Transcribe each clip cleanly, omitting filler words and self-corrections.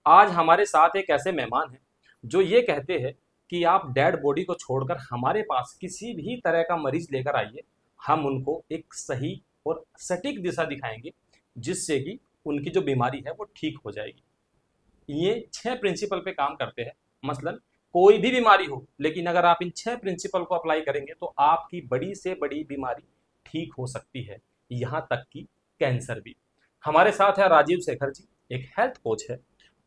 आज हमारे साथ एक ऐसे मेहमान हैं जो ये कहते हैं कि आप डेड बॉडी को छोड़कर हमारे पास किसी भी तरह का मरीज लेकर आइए, हम उनको एक सही और सटीक दिशा दिखाएंगे जिससे कि उनकी जो बीमारी है वो ठीक हो जाएगी। ये 6 प्रिंसिपल पे काम करते हैं। मसलन कोई भी बीमारी हो, लेकिन अगर आप इन 6 प्रिंसिपल को अप्लाई करेंगे तो आपकी बड़ी से बड़ी बीमारी ठीक हो सकती है, यहाँ तक कि कैंसर भी। हमारे साथ है राजीव शेखर जी, एक हेल्थ कोच है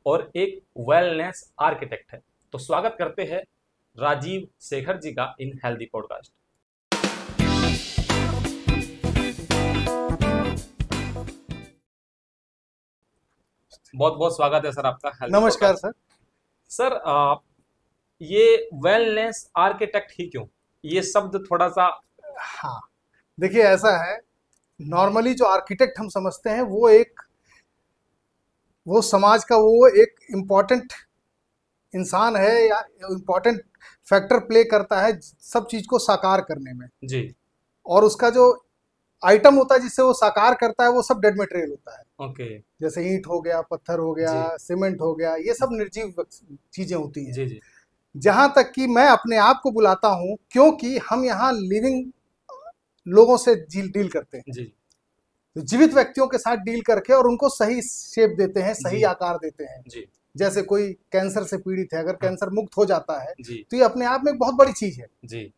और एक वेलनेस आर्किटेक्ट है। तो स्वागत करते हैं राजीव शेखर जी का इन हेल्दी पॉडकास्ट। बहुत बहुत स्वागत है सर आपका हेल्दी नमस्कार पॉडकास्ट। सर। सर ये वेलनेस आर्किटेक्ट ही क्यों, ये शब्द थोड़ा सा। हाँ, देखिए ऐसा है, नॉर्मली जो आर्किटेक्ट हम समझते हैं वो समाज का वो एक इम्पॉर्टेंट इंसान है या इम्पॉर्टेंट फैक्टर प्ले करता है सब चीज़ को साकार करने में। जी। और उसका जो आइटम होता है जिससे वो साकार करता है वो सब डेड मटेरियल होता है। ओके। जैसे ईंट हो गया, पत्थर हो गया, जी सीमेंट हो गया, ये सब निर्जीव चीज़ें होती हैं। जी जी जहाँ तक कि मैं अपने आप को बुलाता हूँ क्योंकि हम यहाँ लिविंग लोगों से डील करते हैं, जी तो जीवित व्यक्तियों के साथ डील करके और उनको सही शेप देते हैं, सही जी आकार देते हैं। जी। जैसे कोई कैंसर से पीड़ित है, अगर हाँ। कैंसर मुक्त हो जाता है जी तो ये अपने आप में एक बहुत बड़ी चीज है। जी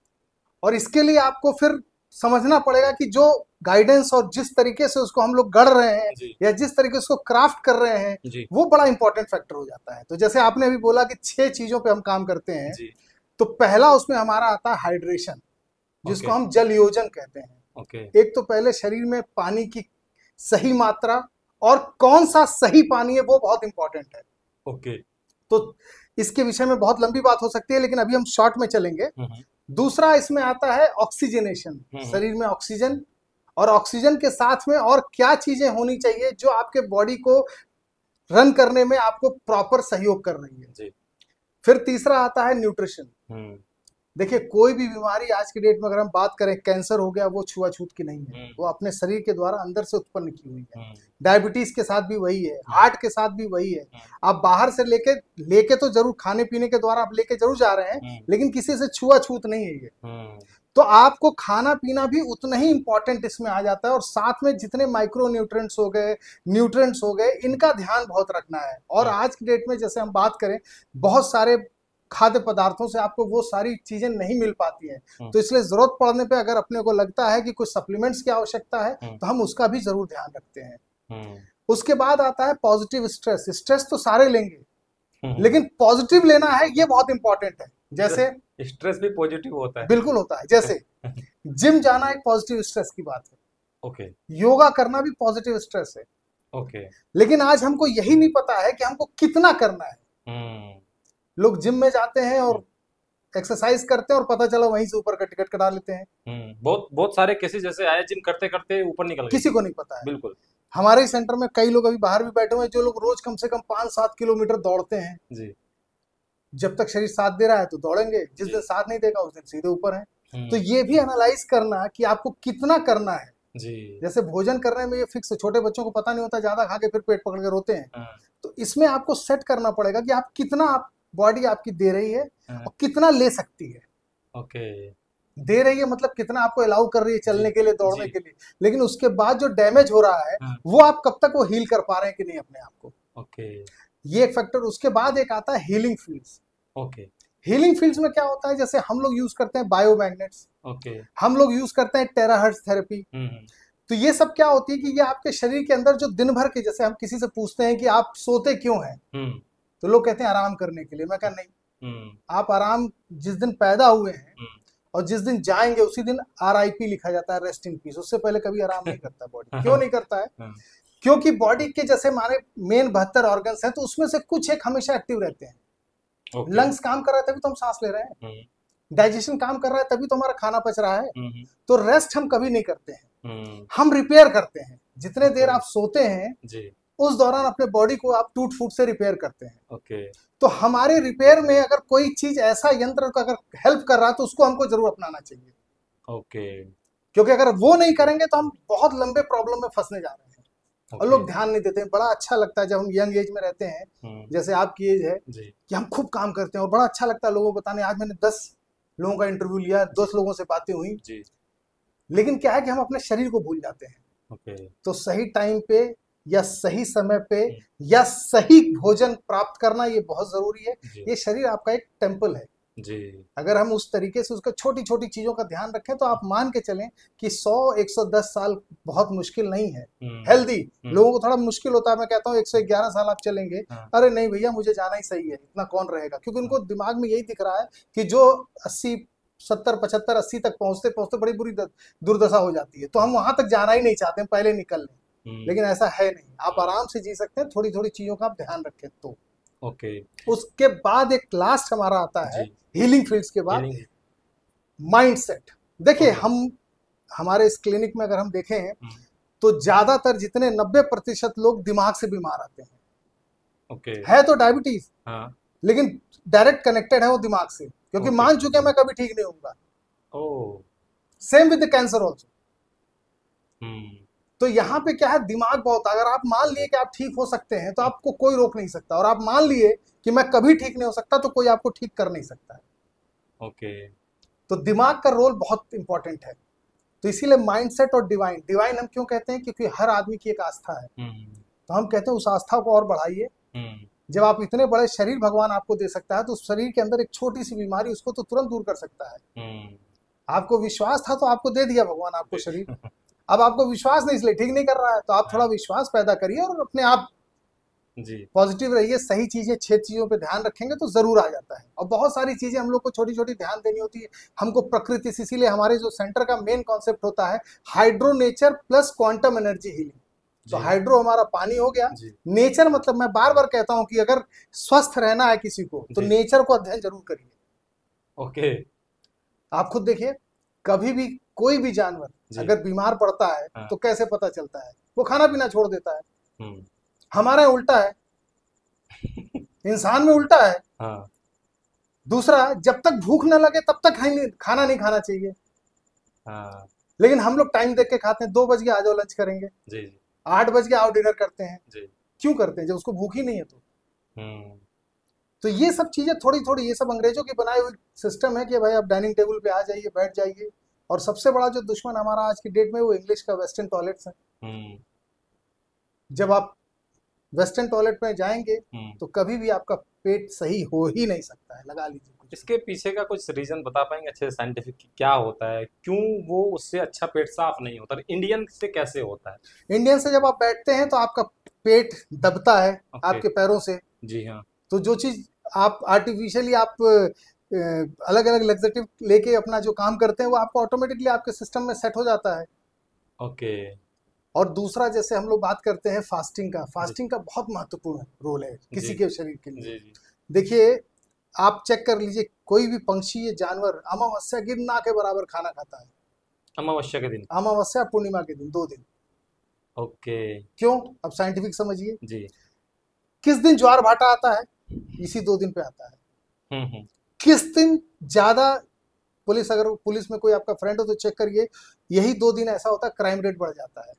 और इसके लिए आपको फिर समझना पड़ेगा कि जो गाइडेंस और जिस तरीके से उसको हम लोग गढ़ रहे हैं जी या जिस तरीके से उसको क्राफ्ट कर रहे हैं जी वो बड़ा इंपॉर्टेंट फैक्टर हो जाता है। तो जैसे आपने अभी बोला कि 6 चीजों पे हम काम करते हैं, जी। तो पहला उसमें हमारा आता है हाइड्रेशन, जिसको ओके हम जल योजन कहते हैं। ओके एक तो पहले शरीर में पानी की सही मात्रा और कौन सा सही पानी है वो बहुत इंपॉर्टेंट है। ओके। तो इसके विषय में बहुत लंबी बात हो सकती है, लेकिन अभी हम शॉर्ट में चलेंगे। हम्म दूसरा इसमें आता है ऑक्सीजनेशन, हम्म शरीर में ऑक्सीजन, और ऑक्सीजन के साथ में और क्या चीजें होनी चाहिए जो आपके बॉडी को रन करने में आपको प्रॉपर सहयोग कर रही है। जी। फिर तीसरा आता है न्यूट्रिशन। हम्म देखिए कोई भी बीमारी आज की डेट में अगर हम बात करें, कैंसर हो गया, वो छुआछूत की नहीं है, हम्म वो अपने शरीर के द्वारा अंदर से उत्पन्न की हुई है। हम्म डायबिटीज के साथ भी वही है, हार्ट के साथ भी वही है। आप बाहर से लेके लेके तो जरूर खाने पीने के द्वारा आप लेके जरूर जा रहे हैं, हम्म लेकिन किसी से छुआछूत नहीं है ये। हम्म तो आपको खाना पीना भी उतना ही इंपॉर्टेंट इसमें आ जाता है, और साथ में जितने माइक्रो न्यूट्रेंट्स हो गए, न्यूट्रेंट्स हो गए, इनका ध्यान बहुत रखना है। और आज की डेट में जैसे हम बात करें, बहुत सारे खाद्य पदार्थों से आपको वो सारी चीजें नहीं मिल पाती हैं। तो इसलिए जरूरत पड़ने पे अगर अपने को लगता है कि कुछ सप्लीमेंट्स की आवश्यकता है तो हम उसका भी जरूर ध्यान रखते हैं। उसके बाद आता है पॉजिटिव स्ट्रेस। स्ट्रेस तो सारे लेंगे, लेकिन पॉजिटिव लेना है ये बहुत इंपॉर्टेंट है। जैसे स्ट्रेस भी पॉजिटिव होता है। बिल्कुल होता है, जैसे जिम जाना एक पॉजिटिव स्ट्रेस की बात है, ओके योगा करना भी पॉजिटिव स्ट्रेस है। ओके। लेकिन आज हमको यही नहीं पता है कि हमको कितना करना है। हम्म लोग जिम में जाते हैं और एक्सरसाइज करते हैं और पता चला वहीं से ऊपर का टिकट कटा लेते हैं। बहुत बहुत सारे केसेस जैसे आए, जिम करते करते ऊपर निकल गए। किसी को नहीं पता है। बिल्कुल। हमारे सेंटर में कई लोग अभी बाहर भी बैठे हुए हैं जो लोग रोज कम से कम 5-7 किलोमीटर दौड़ते हैं। जी जब तक शरीर साथ दे रहा है तो दौड़ेंगे, जिस जी दिन साथ नहीं देगा उस दिन सीधे ऊपर है। तो हम्म ये भी एनालाइज करना कि आपको कितना करना है। जी जैसे भोजन करने में ये फिक्स है, छोटे बच्चों को पता नहीं होता, ज्यादा खा के फिर पेट पकड़ के रोते हैं। हाँ, तो इसमें आपको सेट करना पड़ेगा कि आप कितना आप बॉडी आपकी दे रही है हाँ, और कितना ले सकती है। ओके। दे रही है मतलब कितना आपको अलाउ कर रही है चलने जी के लिए, दौड़ने जी के लिए, लेकिन उसके बाद जो डैमेज हो रहा है हाँ, वो आप कब तक वो हील कर पा रहे हैं कि नहीं अपने आप को, ओके ये एक फैक्टर। उसके बाद एक आता है healing fields. Okay healing fields में क्या होता है, जैसे हम लोग यूज करते हैं बायोमैग्नेट्स, ओके। हम लोग यूज करते हैं टेराहर्ट्ज थेरेपी। हम्म तो ये सब क्या होती है कि ये आपके शरीर के अंदर जो दिन भर के, जैसे हम किसी से पूछते हैं कि आप सोते क्यों हैं, हम्म तो लोग कहते हैं आराम करने के लिए। मैं कहा नहीं, हम्म आप आराम जिस दिन पैदा हुए हैं हम्म और जिस दिन जाएंगे उसी दिन RIP लिखा जाता है, रेस्ट इन पीस। उससे पहले कभी आराम नहीं करता बॉडी। क्यों नहीं करता है? हाँ, क्योंकि बॉडी के जैसे हमारे मेन 72 ऑर्गन्स हैं, तो उसमें से कुछ एक हमेशा एक्टिव रहते हैं। ओके। लंग्स काम कर रहा है तभी तो हम सांस ले रहे हैं, डाइजेशन काम कर रहा है तभी तो हमारा खाना पच रहा है। तो रेस्ट हम कभी नहीं करते हैं, हम रिपेयर करते हैं। जितने देर आप सोते हैं जी उस दौरान अपने बॉडी को आप टूट फूट से रिपेयर करते हैं। ओके तो हमारे रिपेयर में अगर कोई चीज ऐसा यंत्र का अगर हेल्प कर रहा है तो उसको हमको जरूर अपनाना चाहिए, ओके। क्योंकि अगर वो नहीं करेंगे तो हम बहुत लंबे प्रॉब्लम में फंसने जा रहे हैं। और लोग ध्यान नहीं देते हैं। बड़ा अच्छा लगता है जब हम यंग एज में रहते हैं, जैसे आपकी एज है, जी कि हम खूब काम करते हैं और बड़ा अच्छा लगता है लोगों को बताने, आज मैंने 10 लोगों का इंटरव्यू लिया, 10 लोगों से बातें हुई। जी। लेकिन क्या है कि हम अपने शरीर को भूल जाते हैं। ओके। तो सही टाइम पे या सही समय पे या सही भोजन प्राप्त करना ये बहुत जरूरी है। जी ये शरीर आपका एक टेम्पल है। जी। अगर हम उस तरीके से उसको छोटी छोटी चीजों का ध्यान रखें तो आप मान के चलें कि 100-110 साल बहुत मुश्किल नहीं है। हेल्दी लोगों को थोड़ा मुश्किल होता है, मैं कहता हूँ 111 साल आप चलेंगे, अरे नहीं भैया मुझे जाना ही सही है, इतना कौन रहेगा, क्योंकि उनको दिमाग में यही दिख रहा है कि जो 80 70 75 80 तक पहुंचते पहुंचते बड़ी बुरी दुर्दशा हो जाती है, तो हम वहां तक जाना ही नहीं चाहते, हम पहले निकल लें। लेकिन ऐसा है नहीं, आप आराम से जी सकते हैं, थोड़ी थोड़ी चीजों का आप ध्यान रखें तो। ओके। उसके बाद एक लास्ट हमारा आता है हीलिंग फील्ड्स के बाद, माइंडसेट। देखिए हम हमारे इस क्लिनिक में अगर हम देखें तो ज्यादातर जितने 90% लोग दिमाग से बीमार आते हैं। ओके। है तो डायबिटीज, हाँ। लेकिन डायरेक्ट कनेक्टेड है वो दिमाग से, क्योंकि मान चुके हैं मैं कभी ठीक नहीं होऊंगा। Same with the cancer also. तो यहाँ पे क्या है, दिमाग बहुत, अगर आप मान लिए कि आप ठीक हो सकते हैं तो आपको कोई रोक नहीं सकता, और आप मान लिए कि मैं कभी ठीक नहीं हो सकता तो कोई आपको ठीक कर नहीं सकता है। ओके। तो दिमाग का रोल बहुत इंपॉर्टेंट है। तो इसीलिए माइंडसेट और डिवाइन, डिवाइन हम क्यों कहते हैं, क्योंकि हर आदमी की एक आस्था है, तो हम कहते हैं उस आस्था को और बढ़ाइए। जब आप इतने बड़े शरीर भगवान आपको दे सकता है, तो उस शरीर के अंदर एक छोटी सी बीमारी उसको तो तुरंत दूर कर सकता है। आपको विश्वास था तो आपको दे दिया भगवान आपको शरीर, अब आपको विश्वास नहीं इसलिए ठीक नहीं कर रहा है, तो आप थोड़ा विश्वास पैदा करिए और अपने आप पॉजिटिव रहिए, सही चीजें 6 चीजों पे ध्यान रखेंगे तो जरूर आ जाता है। और बहुत सारी चीजें हम लोग को छोटी छोटी ध्यान देनी होती है, हमको प्रकृति से, इसीलिए हमारे जो सेंटर का मेन कॉन्सेप्ट होता है hydro nature plus quantum energy healing. तो हाइड्रो हमारा पानी हो गया, नेचर मतलब मैं बार बार कहता हूं कि अगर स्वस्थ रहना है किसी को तो नेचर को अध्ययन जरूर करिए। ओके। आप खुद देखिए, कभी भी कोई भी जानवर अगर बीमार पड़ता है तो कैसे पता चलता है, वो खाना पीना छोड़ देता है। हमारा उल्टा है, इंसान में उल्टा है। दूसरा, जब तक भूख न लगे तब तक खाना नहीं खाना चाहिए। लेकिन हम लोग टाइम देख के खाते हैं, 2 बज गए आ जाओ लंच करेंगे, 8 बज गए आओ डिनर करते हैं। क्यों करते हैं, जब उसको भूख ही नहीं है तो ये सब चीजें थोड़ी थोड़ी, ये सब अंग्रेजों की बनाई हुई सिस्टम है कि भाई आप डाइनिंग टेबल पे आ जाइए, बैठ जाइए। और सबसे बड़ा जो दुश्मन हमारा आज की डेट में वो इंग्लिश का वेस्टर्न टॉयलेट्स है। जब आप वेस्टर्न टॉयलेट में जाएंगे तो कभी भी आपका पेट सही हो ही नहीं सकता है, लगा लीजिए। इसके पीछे का कुछ रीजन बता पाएंगे अच्छे साइंटिफिक, क्या होता है, क्यों वो उससे अच्छा पेट साफ नहीं होता, इंडियन से कैसे होता है? इंडियन से जब आप बैठते हैं तो आपका पेट दबता है आपके पैरों से। जी हाँ। तो जो चीज आप आर्टिफिशियली आप अलग अलग लग्जरेटिव लेके अपना जो काम करते हैं वो आपको ऑटोमेटिकली आपके सिस्टम में सेट हो जाता है। ओके। और दूसरा, जैसे हम लोग बात करते हैं फास्टिंग का, फास्टिंग का बहुत महत्वपूर्ण रोल है किसी के शरीर के लिए। देखिए आप चेक कर लीजिए, कोई भी पंक्षी या जानवर अमावस्या के दिन के बराबर खाना खाता है। अमावस्या के दिन? अमावस्या पूर्णिमा के दिन, 2 दिन। ओके। क्यों, अब साइंटिफिक समझिए जी। किस दिन ज्वार भाटा आता है, इसी 2 दिन पे आता है। किस दिन ज्यादा अगर पुलिस में कोई आपका फ्रेंड हो तो चेक करिए, यही 2 दिन ऐसा होता है क्राइम रेट बढ़ जाता है।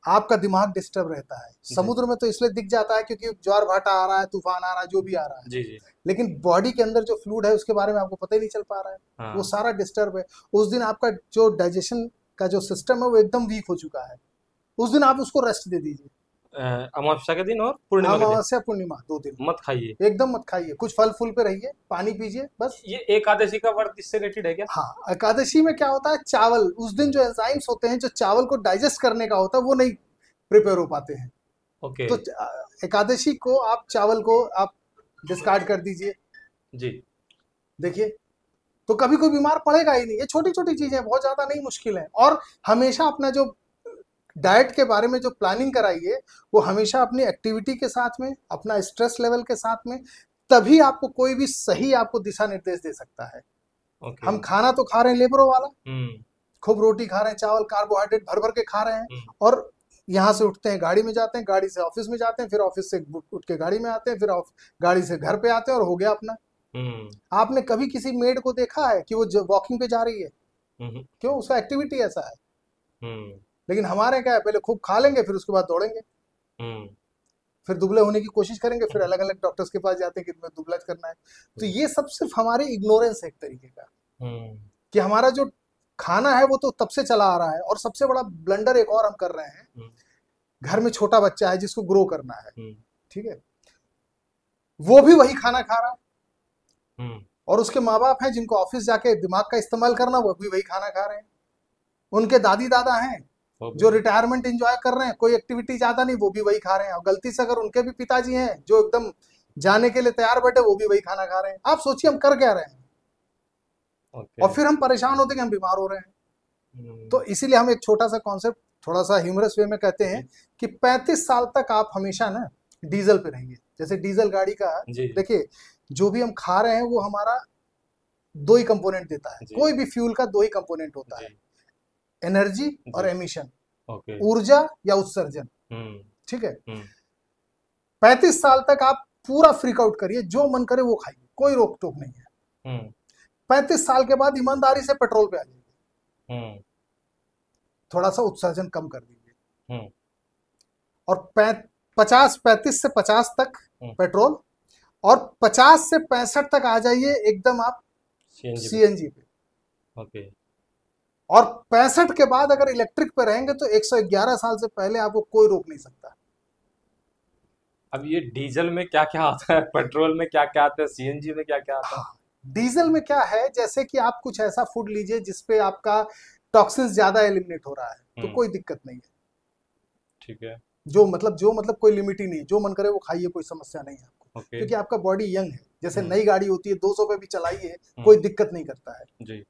आपका दिमाग डिस्टर्ब रहता है। समुद्र में तो इसलिए दिख जाता है क्योंकि ज्वार भाटा आ रहा है, तूफान आ रहा है, जो भी आ रहा है। जी। लेकिन बॉडी के अंदर जो फ्लूइड है उसके बारे में आपको पता ही नहीं चल पा रहा है। वो सारा डिस्टर्ब है। उस दिन आपका जो डाइजेशन का जो सिस्टम है वो एकदम वीक हो चुका है, उस दिन आप उसको रेस्ट दे दीजिए। अमावस्या के दिन और पूर्णिमा के दिन? अमावस्या पूर्णिमा 2 दिन मत खाइए, एकदम मत खाइए, कुछ फल फूल पे रहिए, पानी पीजिए बस। ये एकादशी का व्रत इससे रिलेटेड है क्या? हाँ, एकादशी में क्या होता है, चावल उस दिन जो एंजाइम्स होते हैं जो चावल को डाइजेस्ट करने का होता है वो नहीं प्रिपेयर हो पाते हैं। ओके। तो एकादशी को आप चावल को आप डिस्कार्ड कर दीजिए। जी। देखिए तो कभी कोई बीमार पड़ेगा ही नहीं। ये छोटी छोटी चीजें बहुत ज्यादा नहीं मुश्किल है। और हमेशा अपना जो डाइट के बारे में जो प्लानिंग कराइए वो हमेशा अपनी एक्टिविटी के साथ में, अपना स्ट्रेस लेवल के साथ में, तभी आपको कोई भी सही आपको दिशा निर्देश दे सकता है। हम खाना तो खा रहे हैं लेबरों वाला, खूब रोटी खा रहे हैं, चावल कार्बोहाइड्रेट भर भर के खा रहे हैं, और यहाँ से उठते हैं गाड़ी में जाते हैं, गाड़ी से ऑफिस में जाते हैं, फिर ऑफिस से उठ के गाड़ी में आते हैं, फिर गाड़ी से घर पे आते हैं और हो गया अपना। आपने कभी किसी मेड को देखा है कि वो वॉकिंग पे जा रही है? क्यों? उसका एक्टिविटी ऐसा है। लेकिन हमारे क्या है, पहले खूब खा लेंगे फिर उसके बाद दौड़ेंगे, हम्म फिर दुबले होने की कोशिश करेंगे, फिर अलग अलग डॉक्टर्स के पास जाते हैं कि तुम्हें दुबला करना है। तो ये सब सिर्फ हमारी इग्नोरेंस है एक तरीके का, हम्म कि हमारा जो खाना है वो तो तब से चला आ रहा है। और सबसे बड़ा ब्लंडर एक और हम कर रहे हैं, हम्म घर में छोटा बच्चा है जिसको ग्रो करना है, हम्म ठीक है, वो भी वही खाना खा रहा है, हम्म और उसके माँ बाप हैं जिनको ऑफिस जाके दिमाग का इस्तेमाल करना, वो भी वही खाना खा रहे हैं। उनके दादी दादा हैं वो जो भी। रिटायरमेंट एंजॉय कर रहे हैं, कोई एक्टिविटी ज्यादा नहीं, वो भी वही खा रहे हैं। और गलती से अगर उनके भी पिताजी हैं जो एकदम जाने के लिए तैयार बैठे, वो भी वही खाना खा रहे हैं। आप सोचिए हम कर क्या रहे हैं, ओके। और फिर हम परेशान होते हैं कि हम बीमार हो रहे हैं। हम्म तो इसीलिए हम एक छोटा सा कॉन्सेप्ट थोड़ा सा ह्यूमरस वे में कहते हैं जी कि 35 साल तक आप हमेशा ना डीजल पे रहिए। जैसे डीजल गाड़ी का, जी देखिए जो भी हम खा रहे हैं वो हमारा दो ही कंपोनेंट देता है, जी कोई भी फ्यूल का दो ही कंपोनेंट होता जी है, एनर्जी और जी। Emission, okay. ऊर्जा या उत्सर्जन, हम्म ठीक है। हम्म 35 साल तक आप पूरा फ्रीक आउट करिए, जो मन करे वो खाइए, कोई रोक टोक नहीं है। हम्म 35 साल के बाद ईमानदारी से पेट्रोल पे आ जाइए, हम्म थोड़ा सा उत्सर्जन कम कर दीजिए, हम्म और 35 से 50 तक हम्म पेट्रोल, और 50 से 65 तक आ जाइए एकदम आप सीएनजी पे। सीएनजी पे। ओके। और 65 के बाद अगर इलेक्ट्रिक पे रहेंगे तो 111 साल से पहले आपको कोई रोक नहीं सकता। अब ये डीजल में क्या क्या आता है, पेट्रोल में क्या क्या आता है, सीएनजी में क्या क्या आता है? हाँ, डीजल में क्या है, जैसे कि आप कुछ ऐसा फूड लीजिए जिसपे आपका टॉक्सिन्स ज्यादा एलिमिनेट हो रहा है, तो हम्म कोई दिक्कत नहीं है। ठीक है। जो मतलब कोई लिमिट ही नहीं है, जो मन करे वो खाइए, कोई समस्या नहीं है आपको, ओके। क्योंकि आपका बॉडी यंग है। जैसे हम्म नई गाड़ी होती है 200 पे भी चलाइए, हम्म कोई दिक्कत नहीं करता है। जी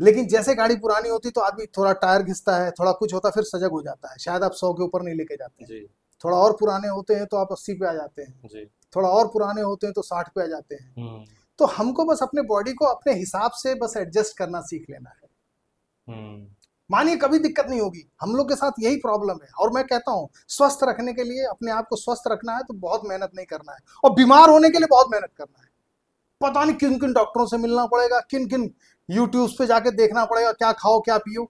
लेकिन जैसे गाड़ी पुरानी होती तो आदमी थोड़ा टायर घिसता है, थोड़ा कुछ होता है, फिर सजग हो जाता है, शायद आप 100 के ऊपर नहीं लेके जाते हैं। जी थोड़ा और पुराने होते हैं तो आप 80 पे आ जाते हैं, जी। थोड़ा और पुराने होते हैं तो 60 पे आ जाते हैं। हम्म तो हमको बस अपने बॉडी को अपने हिसाब से बस एडजस्ट करना सीख लेना है। हम्म मानिए कभी दिक्कत नहीं होगी, हम लोग के साथ यही प्रॉब्लम है। और मैं कहता हूँ स्वस्थ रखने के लिए, अपने आप को स्वस्थ रखना है तो बहुत मेहनत नहीं करना है, और बीमार होने के लिए बहुत मेहनत करना है। पता नहीं किन किन डॉक्टरों से मिलना पड़ेगा, किन किन यूट्यूब पे जाके देखना पड़ेगा क्या खाओ क्या पियो।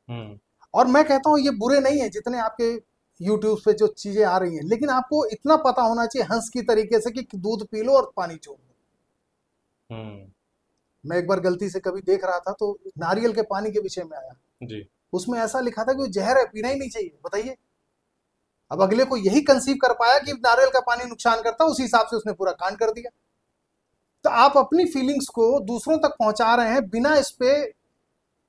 हम्म और मैं कहता हूँ ये बुरे नहीं है जितने आपके यूट्यूब पे जो चीजें आ रही हैं, लेकिन आपको इतना पता होना चाहिए हंस की तरीके से कि दूध पी लो और पानी छोड़ दो। हम्म मैं एक बार गलती से कभी देख रहा था तो नारियल के पानी के विषय में आया, जी उसमें ऐसा लिखा था कि वो जहर है, पीना ही नहीं चाहिए। बताइए, अब अगले को यही कंसीव कर पाया कि नारियल का पानी नुकसान करता है, उसी हिसाब से उसने पूरा कांड कर दिया। तो आप अपनी फीलिंग्स को दूसरों तक पहुंचा रहे हैं बिना इस पे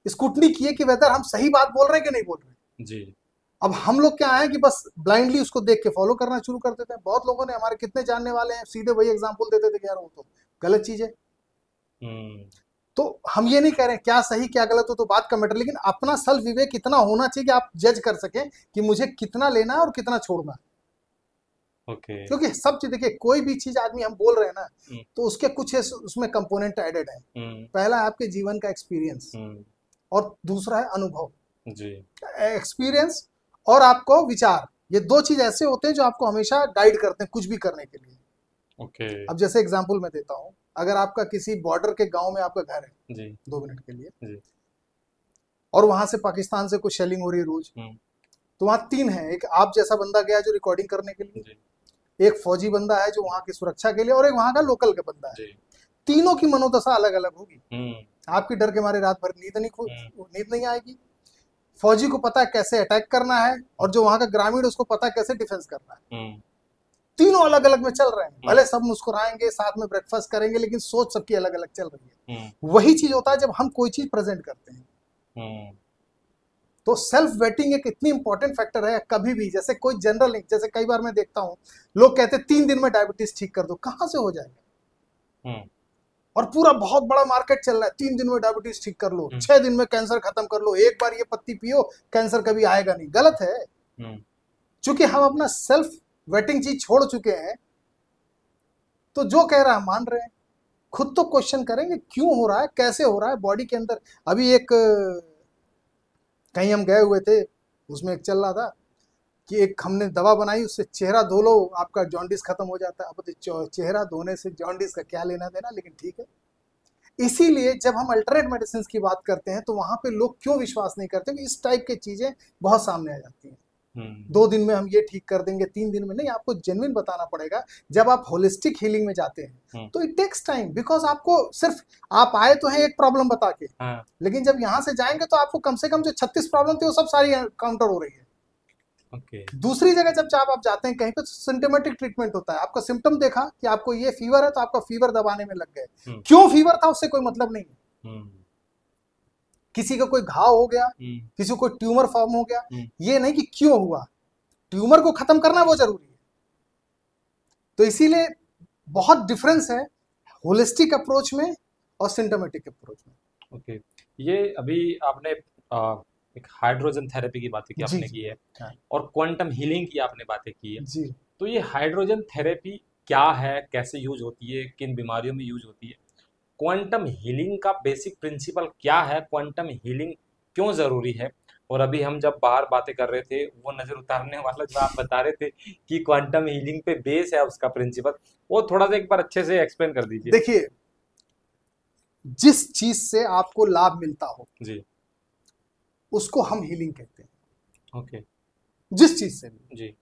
स्कूटनी किए कि वेदर हम सही बात बोल रहे हैं कि नहीं बोल रहे हैं। जी। अब हम लोग क्या है कि बस ब्लाइंडली उसको देख के फॉलो करना शुरू कर देते हैं। बहुत लोगों ने, हमारे कितने जानने वाले हैं, सीधे वही एग्जांपल देते थे कि यार वो तो गलत चीज है। हम्म तो हम ये नहीं कह रहे हैं क्या सही क्या गलत हो तो बात का मैटर, लेकिन अपना सेल्फ विवेक इतना होना चाहिए कि आप जज कर सकें कि मुझे कितना लेना है और कितना छोड़ना है। ओके। क्योंकि सब चीज देखिए, कोई भी चीज आदमी हम बोल रहे हैं ना, हम्म तो उसके कुछ उसमें कंपोनेंट एडेड है। हम्म पहला है आपके जीवन का एक्सपीरियंस, हम्म और दूसरा है अनुभव। जी एक्सपीरियंस और आपको विचार, ये दो चीज ऐसे होते हैं जो आपको हमेशा गाइड करते हैं कुछ भी करने के लिए। ओके। अब जैसे एग्जांपल मैं देता हूं, अगर आपका किसी बॉर्डर के गांव में आपका घर है, जी 2 मिनट के लिए, जी। और वहां से पाकिस्तान से कुछ शेलिंग हो रही है रोज, हम्म तो वहां 3 है। एक आप जैसा बंदा गया जो रिकॉर्डिंग करने के लिए, जी एक फौजी बंदा है जो वहां की सुरक्षा के लिए, और एक वहां का लोकल का बंदा है। जी। तीनों की मनोदशा अलग अलग होगी। हम्म आपकी डर के मारे रात भर हम्म नींद नहीं आएगी। फौजी को पता है कैसे अटैक करना है, और जो वहां का ग्रामीण उसको पता है कैसे डिफेंस करना है। हम्म तीनों अलग अलग में चल रहे हैं, हम्म भले सब मुस्कुराएंगे साथ में ब्रेकफास्ट करेंगे, लेकिन सोच सबकी अलग अलग चल रही है। हम्म वही चीज होता है जब हम कोई चीज प्रेजेंट करते हैं। हम्म तो सेल्फ वेटिंग एक इतनी इंपॉर्टेंट फैक्टर है। कभी भी, जैसे कोई जनरल नहीं, जैसे कई बार मैं देखता हूं लोग कहते हैं 3 दिन में डायबिटीज ठीक कर दो, कहां से हो जाएगा। हम्म और पूरा बहुत बड़ा मार्केट चल रहा है, 3 दिन में डायबिटीज ठीक कर लो, हम्म 6 दिन में कैंसर खत्म कर लो, एक बार ये पत्ती पियो कैंसर कभी आएगा नहीं। गलत है। हम्म चूंकि हम अपना सेल्फ वेटिंग चीज छोड़ चुके हैं, तो जो कह रहा है मान रहे हैं। खुद तो क्वेश्चन करेंगे क्यों हो रहा है, कैसे हो रहा है बॉडी के अंदर। अभी एक कहीं हम गए हुए थे, उसमें एक चल रहा था कि एक हमने दवा बनाई, उससे चेहरा धो लो आपका जॉन्डिस खत्म हो जाता है। अब चेहरा धोने से जॉन्डिस का क्या लेना देना, लेकिन ठीक है। इसीलिए जब हम अल्टरनेट मेडिसिन की बात करते हैं तो वहां पे लोग क्यों विश्वास नहीं करते कि इस टाइप की चीजें बहुत सामने आ जाती हैं। 2 दिन में हम ये ठीक कर देंगे, 3 दिन में नहीं, आपको जेन्युइन बताना पड़ेगा। जब आप होलिस्टिक हीलिंग में जाते हैं तो इट टेक्स टाइम, बिकॉज आपको सिर्फ आप आए तो हैं एक प्रॉब्लम बता के, लेकिन जब यहाँ से जाएंगे तो आपको कम से कम जो 36 प्रॉब्लम थी वो सब सारी काउंटर हो रही है। दूसरी जगह जब आप जाते हैं कहीं पे, सिम्टोमेटिक ट्रीटमेंट होता है। आपका सिम्टम देखा कि आपको ये फीवर है तो आपका फीवर दबाने में लग गए। क्यों फीवर था उससे कोई मतलब नहीं है। किसी का कोई घाव हो गया, किसी को कोई ट्यूमर फॉर्म हो गया, ये नहीं कि क्यों हुआ, ट्यूमर को खत्म करना वो जरूरी है। तो इसीलिए बहुत डिफरेंस है होलिस्टिक अप्रोच में और सिम्टोमेटिक अप्रोच में। ओके, ये अभी आपने एक हाइड्रोजन थेरेपी की बातें की आपने की है, और क्वांटम हीलिंग की आपने बातें की है जी। तो ये हाइड्रोजन थेरेपी क्या है, कैसे यूज होती है, किन बीमारियों में यूज होती है, क्वांटम हीलिंग का बेसिक प्रिंसिपल क्या है, क्वांटम हीलिंग क्यों ज़रूरी है। और अभी हम जब बाहर बातें कर रहे थे, वो नज़र उतारने वाला जो आप बता रहे थे कि क्वांटम हीलिंग पे बेस है उसका प्रिंसिपल, वो थोड़ा सा एक बार अच्छे से एक्सप्लेन कर दीजिए। देखिए, जिस चीज से आपको लाभ मिलता हो जी, उसको हम हीलिंग कहते हैं। ओके, जिस चीज से भी। जी,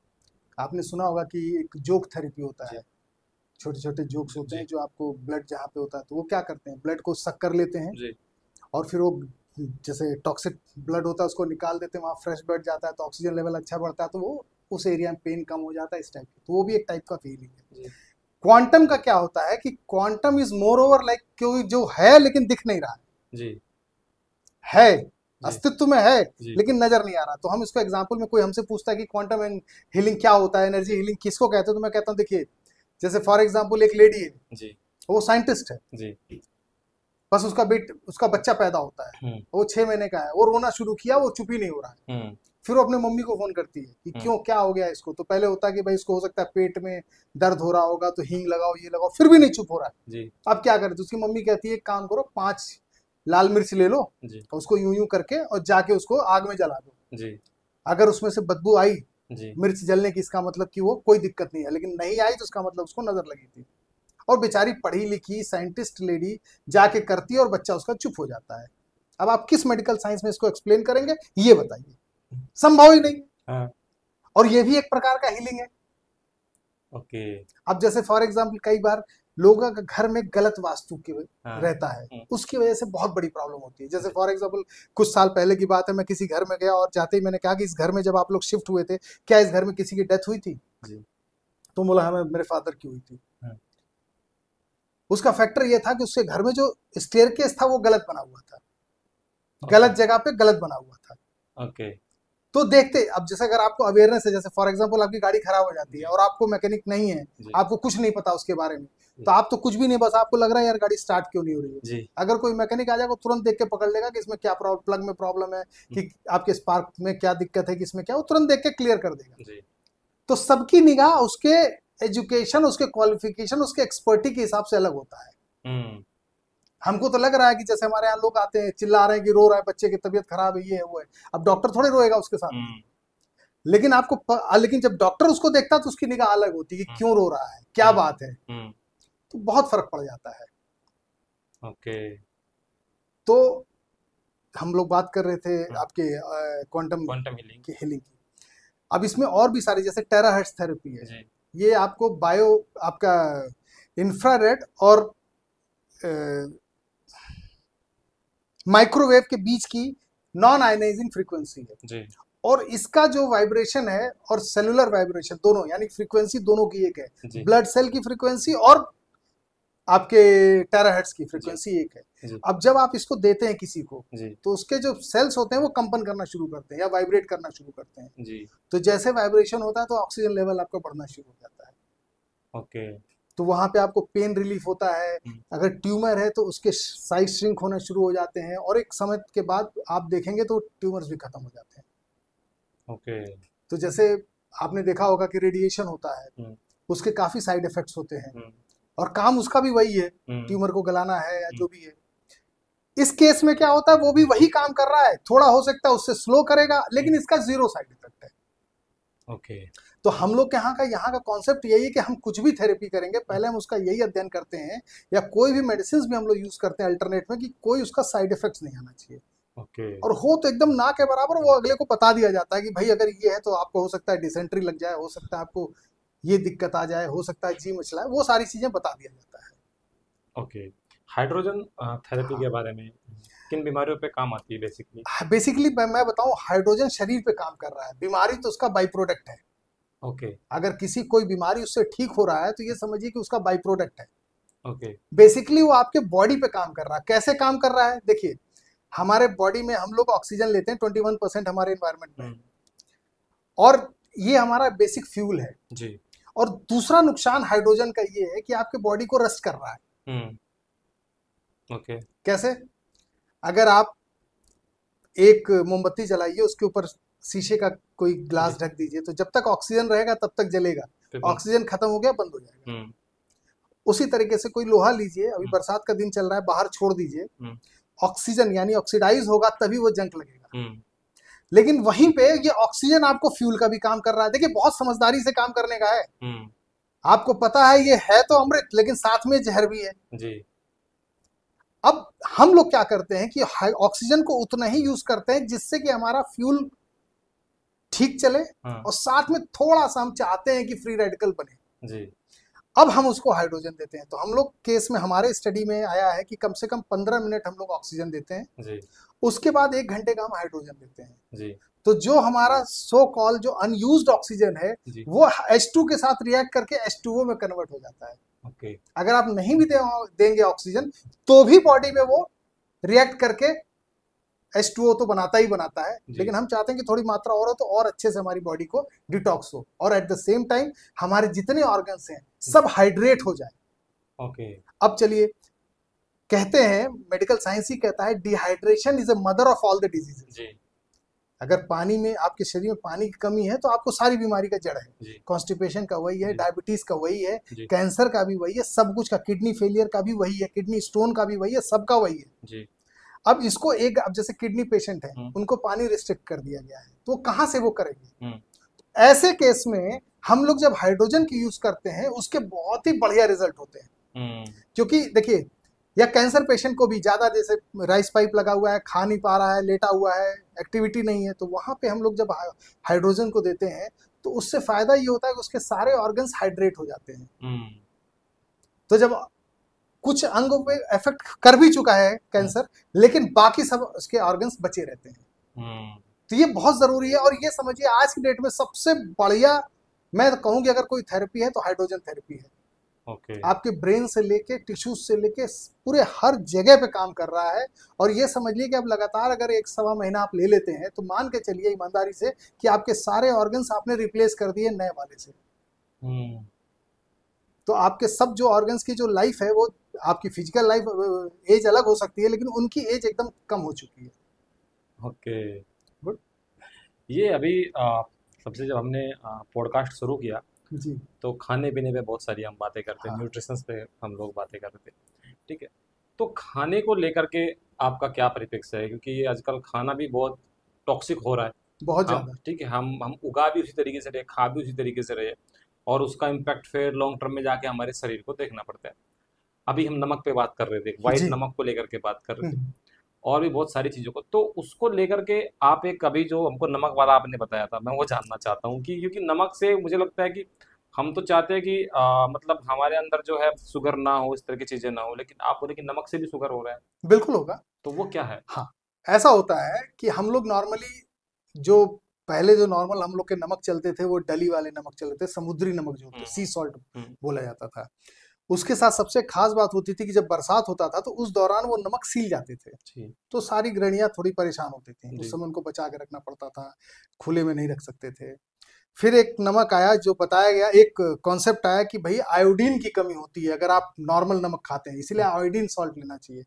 आपने सुना होगा कि एक जोक थेरेपी होता है, छोटे छोटे जोक्स होते हैं जो आपको ब्लड जहाँ पे होता है तो वो क्या करते हैं, ब्लड को सक कर लेते हैं जी, और फिर वो जैसे टॉक्सिक ब्लड होता है उसको निकाल देते हैं, वहाँ फ्रेश ब्लड जाता है तो ऑक्सीजन लेवल अच्छा बढ़ता है, तो वो उस एरिया में पेन कम हो जाता है, इस टाइप की। तो वो भी एक टाइप का फीलिंग है। क्वांटम का क्या होता है कि quantum is more over like, क्योंकि जो है लेकिन दिख नहीं रहा है, अस्तित्व में है लेकिन नजर नहीं आ रहा। तो हम इसको एग्जांपल में, कोई हमसे पूछता है कि क्वांटम हीलिंग क्या होता है, एनर्जी हीलिंग किसको कहते हैं, तो मैं कहता हूँ देखिए, जैसे फॉर एग्जांपल एक लेडी है, वो साइंटिस्ट है, बस उसका बच्चा पैदा होता है, वो 6 महीने का है, वो रोना शुरू किया, वो चुप ही नहीं हो रहा है। फिर वो अपने मम्मी को फोन करती है कि क्यों, क्या हो गया इसको। तो पहले होता है कि भाई इसको हो सकता है पेट में दर्द हो रहा होगा, तो हींग लगाओ, ये लगाओ, फिर भी नहीं चुप हो रहा है। अब क्या करे, तो उसकी मम्मी कहती है एक काम करो, 5 लाल मिर्च ले लो, उसको यूं यूं करके और जाके उसको आग में जला दो। अगर उसमें से बदबू आई मिर्च जलने की, इसका मतलब कि वो कोई दिक्कत नहीं है, लेकिन नहीं आई तो उसका मतलब उसको नजर लगी थी। और बेचारी पढ़ी लिखी साइंटिस्ट लेडी जाके करती है और बच्चा उसका चुप हो जाता है। अब आप किस मेडिकल साइंस में इसको एक्सप्लेन करेंगे, ये बताइए, संभव ही नहीं। और ये भी एक प्रकार का हीलिंग है। ओके। अब जैसे फॉर एग्जांपल कई बार लोगों का घर में गलत वास्तु की रहता है, उसकी वजह से बहुत बड़ी प्रॉब्लम होती है। जैसे फॉर एग्जांपल कुछ साल पहले की बात है, मैं किसी घर में गया और जाते ही मैंने कहा कि इस घर में जब आप लोग शिफ्ट हुए थे, क्या इस घर में किसी की डेथ हुई थी? तो बोला हमें, मेरे फादर की हुई थी। उसका फैक्टर ये था कि उसके घर में जो स्टेयरकेस था वो गलत बना हुआ था, गलत जगह पे गलत बना हुआ था। ओके। तो देखते, अब जैसे अगर आपको अवेयरनेस है, जैसे फॉर एग्जांपल आपकी गाड़ी खराब हो जाती है और आपको मैकेनिक नहीं है, आपको कुछ नहीं पता उसके बारे में, तो आप तो कुछ भी नहीं, बस आपको लग रहा है यार गाड़ी स्टार्ट क्यों नहीं हो रही है। अगर कोई मैकेनिक आ जाएगा तुरंत देख के पकड़ लेगा कि इसमें क्या प्लग में प्रॉब्लम है, कि आपके स्पार्क में क्या दिक्कत है, कि इसमें क्या, वो तुरंत देख के क्लियर कर देगा। तो सबकी निगाह उसके एजुकेशन, उसके क्वालिफिकेशन, उसके एक्सपर्टी के हिसाब से अलग होता है। हमको तो लग रहा है कि जैसे हमारे यहाँ लोग आते हैं चिल्ला रहे हैं कि रो रहा है, बच्चे की तबीयत खराब है, ये है वो है, अब डॉक्टर थोड़े रोएगा उसके साथ। लेकिन लेकिन जब डॉक्टर उसको देखता है तो उसकी निगाह अलग होती है कि क्यों रो रहा है, क्या बात है, तो बहुत फर्क पड़ जाता है। ओके। तो हम लोग बात कर रहे थे आपके क्वांटम हीलिंग की। अब इसमें और भी सारी, जैसे टेराहर्ट्ज थेरेपी है, ये आपको आपका इंफ्रारेड और माइक्रोवेव के बीच की नॉन आयनाइजिंग फ्रीक्वेंसी है। और इसका जो वाइब्रेशन है और सेलुलर वाइब्रेशन दोनों, यानी फ्रीक्वेंसी दोनों की एक है। ब्लड सेल की फ्रीक्वेंसी और आपके टेराहर्ट्ज की फ्रीक्वेंसी एक है। अब जब आप इसको देते हैं किसी को, तो उसके जो सेल्स होते हैं वो कंपन करना शुरू करते हैं या वाइब्रेट करना शुरू करते हैं। तो जैसे वाइब्रेशन होता है तो ऑक्सीजन लेवल आपका बढ़ना शुरू हो जाता है। ओके। तो वहां पे आपको पेन रिलीफ होता है। अगर ट्यूमर है तो उसके साइज श्रिंक होना शुरू हो जाते हैं, और एक समय के बाद आप देखेंगे तो ट्यूमर्स भी खत्म हो जाते हैं। ओके। तो जैसे आपने देखा होगा कि रेडिएशन होता है, उसके काफी साइड इफेक्ट्स होते हैं, और काम उसका भी वही है, ट्यूमर को गलाना है या जो भी है। इस केस में क्या होता है, वो भी वही काम कर रहा है, थोड़ा हो सकता है उससे स्लो करेगा, लेकिन इसका 0 साइड इफेक्ट है। ओके। तो हम लोग के यहाँ का कॉन्सेप्ट यही है कि हम कुछ भी थेरेपी करेंगे पहले हम उसका यही अध्ययन करते हैं, या कोई भी मेडिसिन भी हम लोग यूज करते हैं अल्टरनेट में, कि कोई उसका साइड इफेक्ट्स नहीं आना चाहिए। ओके। और हो तो एकदम ना के बराबर, वो अगले को बता दिया जाता है कि भाई अगर ये है तो आपको हो सकता है डिसेंट्री लग जाए, हो सकता है आपको ये दिक्कत आ जाए, हो सकता है जी मचला है, वो सारी चीजें बता दिया जाता है। ओके। हाइड्रोजन थेरेपी हाँ, के बारे में किन बीमारियों पे काम आती है बेसिकली? बेसिकली मैं बताऊं, हाइड्रोजन शरीर पे काम कर रहा है, बीमारी तो उसका बाई प्रोडक्ट है। ओके। अगर किसी कोई बीमारी उससे ठीक हो रहा है तो ये समझिए कि उसका बाई प्रोडक्ट है। ओके। बेसिकली वो आपके बॉडी पे काम कर रहा है। कैसे काम कर रहा है देखिए, हमारे बॉडी में हम लोग ऑक्सीजन लेते हैं 21% हमारे एनवायरनमेंट में, और ये हमारा बेसिक फ्यूल है। जी। और दूसरा नुकसान हाइड्रोजन का ये है कि आपके बॉडी को रस्ट कर रहा है। ओके। कैसे? अगर आप एक मोमबत्ती जलाइए, उसके ऊपर शीशे का कोई ग्लास जी। ढक दीजिए, तो जब तक ऑक्सीजन रहेगा तब तक जलेगा, फिर बंद। ऑक्सीजन खत्म हो गया बंद हो जाएगा। हम्म। उसी तरीके से कोई लोहा लीजिए, अभी हम्म। बरसात का दिन चल रहा है, बाहर छोड़ दीजिए, हम्म। ऑक्सीजन यानी ऑक्सीडाइज होगा तभी वो जंग लगेगा। हम्म। लेकिन वहीं पे ये ऑक्सीजन आपको फ्यूल का भी काम कर रहा है। देखिए बहुत समझदारी से काम करने का है। हम्म। आपको पता है ये है तो अमृत, लेकिन साथ में जहर भी है। जी। अब हम लोग क्या करते हैं कि ऑक्सीजन को उतना ही यूज करते हैं जिससे कि हमारा फ्यूल ठीक चले, हाँ। और साथ में थोड़ा सा हम चाहते हैं कि फ्री रेडिकल बने। जी। अब हम उसको हाइड्रोजन देते हैं। तो हम लोग केस में हमारे स्टडी में आया है कि कम से कम 15 मिनट हम लोग ऑक्सीजन देते हैं, जी। उसके बाद 1 घंटे का हम हाइड्रोजन देते हैं। जी। तो जो हमारा सो कॉल जो अनयूज्ड ऑक्सीजन है, जी। वो H2 के साथ रिएक्ट करके H2O में कन्वर्ट हो जाता है। ओके। अगर आप नहीं भी देंगे ऑक्सीजन, तो भी बॉडी में वो रिएक्ट करके H2O तो बनाता ही बनाता है। जी। लेकिन हम चाहते हैं कि थोड़ी मात्रा और हो तो और अच्छे से हमारी बॉडी को डिटॉक्स हो, और एट द सेम टाइम हमारे जितने ऑर्गन्स हैं सब हाइड्रेट हो जाए। ओके। अब चलिए, कहते हैं मेडिकल साइंस ही कहता है dehydration is a mother of all the diseases. जी। अगर पानी में, आपके शरीर में पानी की कमी है तो आपको सारी बीमारी का जड़ है। जी। कॉन्स्टिपेशन का वही है, जी। डायबिटीज का वही है, जी। कैंसर का भी वही है, सब कुछ का, किडनी फेलियर का भी वही है, किडनी स्टोन का भी वही है, सबका वही है। जी। अब इसको एक, अब जैसे किडनी पेशेंट है, उनको पानी रिस्ट्रिक्ट कर दिया गया है, तो कहाँ से वो करेंगे? ऐसे केस में हम लोग जब हाइड्रोजन की यूज करते हैं उसके बहुत ही बढ़िया रिजल्ट होते हैं। क्योंकि देखिए, या कैंसर पेशेंट को भी ज्यादा, जैसे राइस पाइप लगा हुआ है, खा नहीं पा रहा है, लेटा हुआ है, एक्टिविटी नहीं है, तो वहां पे हम लोग जब हाइड्रोजन को देते हैं तो उससे फायदा ये होता है कि उसके सारे ऑर्गन्स हाइड्रेट हो जाते हैं। तो जब कुछ अंगों पे इफेक्ट कर भी चुका है कैंसर, लेकिन बाकी सब उसके ऑर्गन्स बचे रहते हैं। तो ये बहुत जरूरी है। और ये समझिए आज की डेट में सबसे बढ़िया, मैं कहूँ कि अगर कोई थेरेपी है तो हाइड्रोजन थेरेपी है। ओके। आपके ब्रेन से लेके, टिश्यूज से लेके, पूरे हर जगह पे काम कर रहा है। और ये समझ लीजिए कि अब लगातार अगर 1-1.25 महीना आप ले लेते हैं तो मान के चलिए ईमानदारी से कि आपके सारे ऑर्गन्स आपने रिप्लेस कर दिए नए वाले से। तो आपके सब जो ऑर्गन्स की जो लाइफ है, वो आपकी फिजिकल लाइफ, एज अलग हो सकती है, लेकिन उनकी एज एकदम कम हो चुकी है। ओके। गुड। ये अभी सबसे जब हमने पॉडकास्ट शुरू किया जी। तो खाने पीने पे बहुत सारी हम बातें करते हैं, हाँ। न्यूट्रिशंस पे हम लोग बातें कर रहे थे, ठीक है। तो खाने को लेकर के आपका क्या परिप्रेक्ष्य है, क्योंकि ये आजकल खाना भी बहुत टॉक्सिक हो रहा है। बहुत हम, ज्यादा। ठीक है, हम उगा भी उसी तरीके से रहे, खा भी उसी तरीके से रहे, और उसका इम्पैक्ट फिर लॉन्ग टर्म में जाके हमारे शरीर को देखना पड़ता है। अभी हम नमक पे बात कर रहे थे, वाइट जी। नमक को लेकर के बात कर रहे थे, और भी बहुत सारी चीज़ों को, तो उसको लेकर के आप एक, कभी जो हमको नमक वाला आपने बताया था, मैं वो जानना चाहता हूँ कि क्योंकि नमक से मुझे लगता है कि हम तो चाहते हैं कि मतलब हमारे अंदर जो है शुगर ना हो, इस तरह की चीज़ें ना हो, लेकिन आप बोले कि नमक से भी शुगर हो रहा है, बिल्कुल होगा। तो वो क्या है? हाँ, ऐसा होता है कि हम लोग नॉर्मली, जो पहले जो नॉर्मल हम लोग के नमक चलते थे वो डली वाले नमक चलते थे, समुद्री नमक जो होते, सी सॉल्ट हम्म। बोला जाता था। उसके साथ सबसे खास बात होती थी कि जब बरसात होता था तो उस दौरान वो नमक सील जाते थे, जी। तो सारी गृहणियां थोड़ी परेशान होती थी। जी। उस समय उनको बचा के रखना पड़ता था, खुले में नहीं रख सकते थे। फिर एक नमक आया, जो बताया गया, एक कॉन्सेप्ट आया कि भाई आयोडीन की कमी होती है अगर आप नॉर्मल नमक खाते हैं, इसलिए आयोडीन सॉल्ट लेना चाहिए।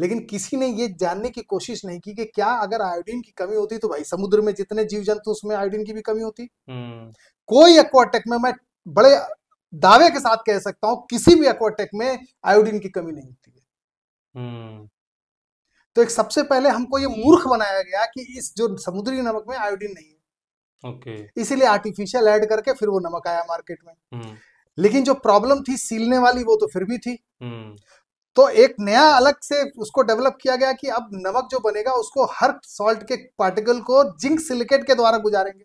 लेकिन किसी ने ये जानने की कोशिश नहीं की कि क्या अगर आयोडीन की कमी होती तो भाई समुद्र में जितने जीव जंतु, उसमें आयोडीन की भी कमी होती। कोई एक्वाटेक में, मैं बड़े दावे के साथ कह सकता हूं, किसी भी एक्वाटेक में आयोडीन की कमी नहीं होती है। तो एक सबसे पहले हमको ये मूर्ख बनाया गया कि इस जो समुद्री नमक में आयोडीन नहीं है। ओके। इसीलिए आर्टिफिशियल ऐड करके फिर वो नमक आया मार्केट में। हम्म। लेकिन जो प्रॉब्लम थी सीलने वाली वो तो फिर भी थी। हम्म। तो एक नया अलग से उसको डेवलप किया गया कि अब नमक जो बनेगा उसको हर सॉल्ट के पार्टिकल को जिंक सिलिकेट के द्वारा गुजारेंगे।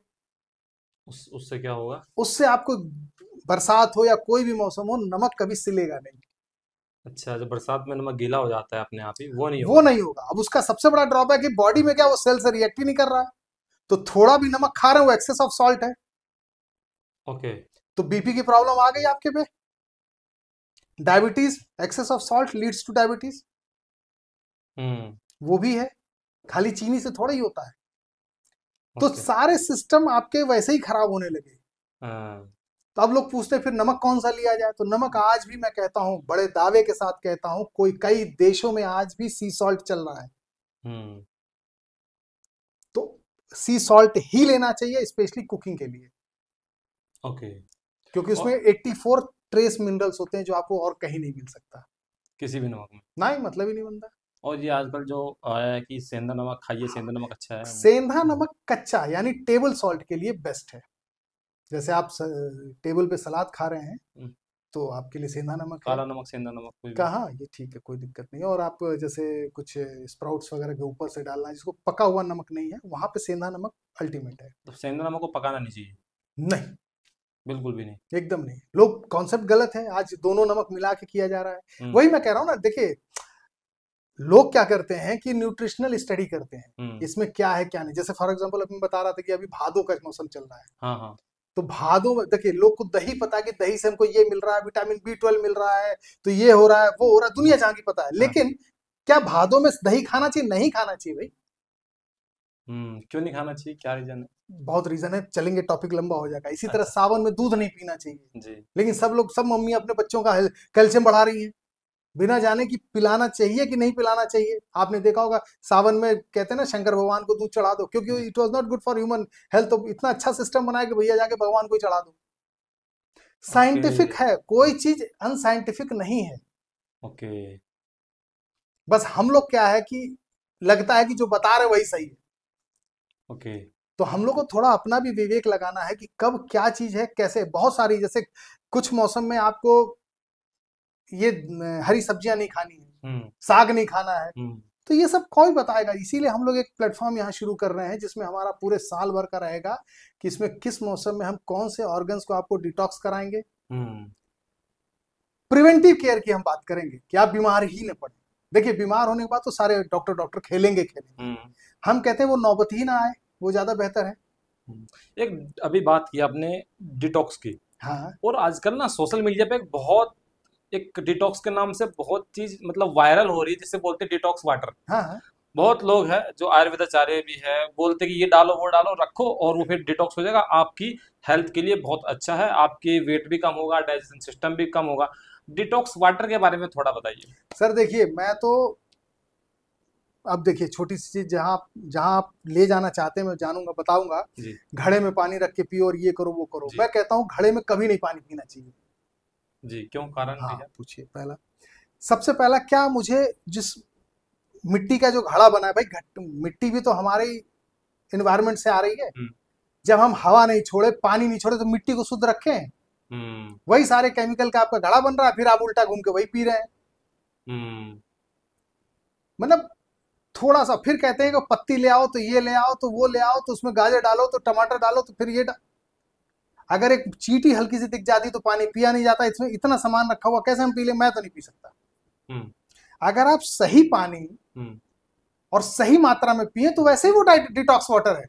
उससे क्या होगा? उससे आपको बरसात हो या कोई भी मौसम हो, नमक कभी सिलेगा नहीं। अच्छा, जब बरसात में नमक गीला हो जाता है अपने आप ही, वो नहीं वो होगा? नहीं होगा। अब उसका सबसे बड़ा ड्रॉबैक है बॉडी में क्या, वो सेल से रिएक्ट ही नहीं कर रहा है। तो थोड़ा भी नमक खा रहे हैं वो एक्सेस ऑफ सॉल्ट है। ओके। तो बीपी की प्रॉब्लम आ गई आपके पे, diabetes, excess of salt leads to diabetes, hmm. वो भी है। खाली चीनी से थोड़ा ही होता है। तो ओके। सारे सिस्टम आपके वैसे ही खराब होने लगे। हाँ। तो अब लोग पूछते हैं फिर नमक कौन सा लिया जाए। तो नमक आज भी मैं कहता हूं, बड़े दावे के साथ कहता हूं, कोई कई देशों में आज भी सी सॉल्ट चल रहा है। हम्म। तो सी सॉल्ट ही लेना चाहिए स्पेशली कुकिंग के लिए, ओके। क्योंकि उसमें और 84 ट्रेस मिनरल्स होते हैं जो आपको और कहीं नहीं मिल सकता। किसी भी नमक में? ना ही मतलब ही नहीं बनता। और ये आजकल जो आया है कि सेंधा नमक खाइए, सेंधा नमक अच्छा है वो। सेंधा नमक कच्चा यानी टेबल सॉल्ट के लिए बेस्ट है। जैसे आप टेबल पे सलाद खा रहे हैं हम्म, तो आपके लिए सेंधा नमक है। काला नमक, सेंधा नमक, कोई भी। कहाँ, ये ठीक है, कोई दिक्कत नहीं है। और आप जैसे कुछ स्प्राउट्स वगैरह के ऊपर से डालना है जिसको पका हुआ नमक नहीं है, वहां पे सेंधा नमक अल्टीमेट है। तो सेंधा नमक को पकाना नहीं चाहिए? नहीं, बिल्कुल भी नहीं? एकदम नहीं। लोग कॉन्सेप्ट गलत है, आज दोनों नमक मिला के किया जा रहा है। हम्म। वही मैं कह रहा हूँ ना, देखिए लोग क्या करते हैं कि न्यूट्रिशनल स्टडी करते हैं हम्म। इसमें क्या है क्या नहीं। जैसे फॉर एग्जांपल अभी मैं बता रहा था कि अभी भादों का मौसम चल रहा है। हाँ हाँ। तो भादों में देखिए लोग को दही पता है कि दही से हमको ये मिल रहा है, विटामिन B12 मिल रहा है, तो ये हो रहा है वो हो रहा है, दुनिया जहां की पता है। हाँ। लेकिन क्या भादों में दही खाना चाहिए? नहीं खाना चाहिए भाई। क्यों नहीं खाना चाहिए, क्या रीजन है? बहुत रीजन है, चलेंगे टॉपिक लंबा हो जाएगा। इसी तरह अच्छा। सावन में दूध नहीं पीना चाहिए। जी। लेकिन सब मम्मी अपने बच्चों का कैल्शियम बढ़ा रही है बिना जाने कि पिलाना चाहिए कि नहीं पिलाना चाहिए। आपने देखा होगा सावन में कहते हैं ना शंकर भगवान को दूध चढ़ा दो, क्योंकि जी। It was not good for human health. तो इतना अच्छा सिस्टम बनाया कि भैया जाके भगवान को ही चढ़ा दो। ओके। साइंटिफिक है, कोई चीज अनसाइंटिफिक नहीं है। ओके। बस हम लोग क्या है कि लगता है कि जो बता रहे वही सही है। ओके। तो हम लोग को थोड़ा अपना भी विवेक लगाना है कि कब क्या चीज है कैसे। बहुत सारी जैसे कुछ मौसम में आपको ये हरी सब्जियां नहीं खानी है, हम्म। साग नहीं खाना है, हम्म। तो ये सब कौन बताएगा। इसीलिए हम लोग एक प्लेटफॉर्म यहाँ शुरू कर रहे हैं जिसमें हमारा पूरे साल भर का रहेगा कि इसमें किस मौसम में हम कौन से ऑर्गन्स को आपको डिटॉक्स कराएंगे। हम्म। प्रिवेंटिव केयर की हम बात करेंगे कि आप बीमार ही न पड़े। देखिए बीमार होने के बाद तो सारे डॉक्टर डॉक्टर खेलेंगे खेलेंगे। हम्म। हम कहते हैं वो नौबत ही ना आए, वो ज्यादा बेहतर है। एक अभी बात की आपने डिटॉक्स की, हाँ और आजकल ना सोशल मीडिया पे एक डिटॉक्स के नाम से बहुत चीज मतलब वायरल हो रही है, जिसे बोलते हैं डिटॉक्स वाटर। हाँ हाँ। बहुत लोग हैं जो आयुर्वेदाचार्य भी है, बोलते हैं कि ये डालो वो डालो रखो और वो फिर डिटॉक्स हो जाएगा, आपकी हेल्थ के लिए बहुत अच्छा है, आपकी वेट भी कम होगा, डाइजेशन सिस्टम भी कम होगा। डिटॉक्स वाटर के बारे में थोड़ा बताइए। सर देखिए मैं तो, अब देखिए छोटी सी चीज, जहाँ जहाँ आप ले जाना चाहते हैं मैं जानूंगा बताऊंगा। जी। घड़े में पानी रख के पियो और ये करो वो करो। जी। मैं कहता हूँ घड़े में कभी नहीं पानी पीना चाहिए। जी, क्यों, कारण हाँ भैया? पूछिए। पहला, सबसे पहला क्या, मुझे जिस मिट्टी का जो घड़ा बना है भाई, मिट्टी भी तो हमारे इन्वायरमेंट से आ रही है। हम्म। जब हम हवा नहीं छोड़े पानी नहीं छोड़े तो मिट्टी को शुद्ध रखें। हम्म। वही सारे केमिकल का आपका घड़ा बन रहा है, फिर आप उल्टा घूम के वही पी रहे हैं। हम्म। मतलब थोड़ा सा फिर कहते हैं कि पत्ती ले आओ तो ये ले आओ तो वो ले आओ, तो उसमें गाजर डालो तो टमाटर डालो तो फिर ये अगर एक चींटी हल्की सी दिख जाती तो पानी पिया नहीं जाता। इसमें इतना सामान रखा हुआ कैसे हम पी ले? मैं तो नहीं पी सकता। हम्म। अगर आप सही पानी हम्म। और सही मात्रा में पिए तो वैसे ही वो डिटॉक्स वाटर है।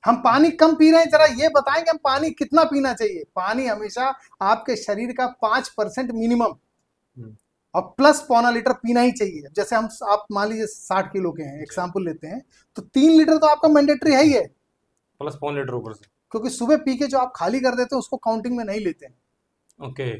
हम पानी कम पी रहे हैं, जरा ये बताएं कि हम पानी कितना पीना चाहिए। पानी हमेशा आपके शरीर का 5% मिनिमम हम्म। और प्लस पौना लीटर पीना ही चाहिए। जैसे हम, आप मान लीजिए 60 किलो के हैं, जी। एग्जाम्पल लेते हैं, तो 3 लीटर तो आपका मैंडेटरी है ही है। प्लस पौन लीटर ऊपर से? क्योंकि सुबह पी के जो आप खाली कर देते हैं उसको काउंटिंग में नहीं लेते हैं। ओके।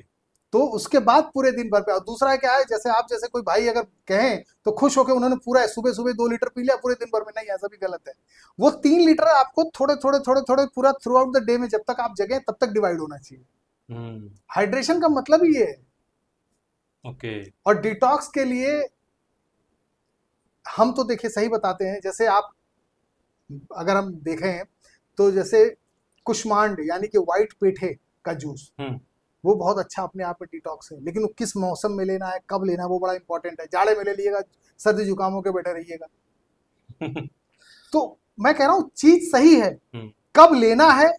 तो उसके बाद पूरे दिन भर पे। और दूसरा क्या है, जैसे आप जैसे कोई भाई अगर कहें तो खुश होकर उन्होंने पूरा सुबह सुबह 2 लीटर पी लिया पूरे दिन भर में, नहीं, ऐसा भी गलत है। वो 3 लीटर आपको थोड़े थोड़े थोड़े थोड़े पूरा थ्रू आउट द डे में जब तक आप जगह तब तक डिवाइड होना चाहिए। हम्म। हाइड्रेशन का मतलब ही ये है। ओके। और डिटॉक्स के लिए हम तो देखिए सही बताते हैं। जैसे आप अगर हम देखें तो जैसे कुष्मांड यानी कि व्हाइट पेठे का जूस, वो बहुत अच्छा अपने आप में डिटॉक्स है, लेकिन वो किस मौसम में लेना है, कब लेना है, वो बड़ा इंपॉर्टेंट है। जाड़े में ले लीजिएगा, सर्दी जुकाम होकर बैठे रहिएगा। तो मैं कह रहा हूँ चीज सही है, कब लेना है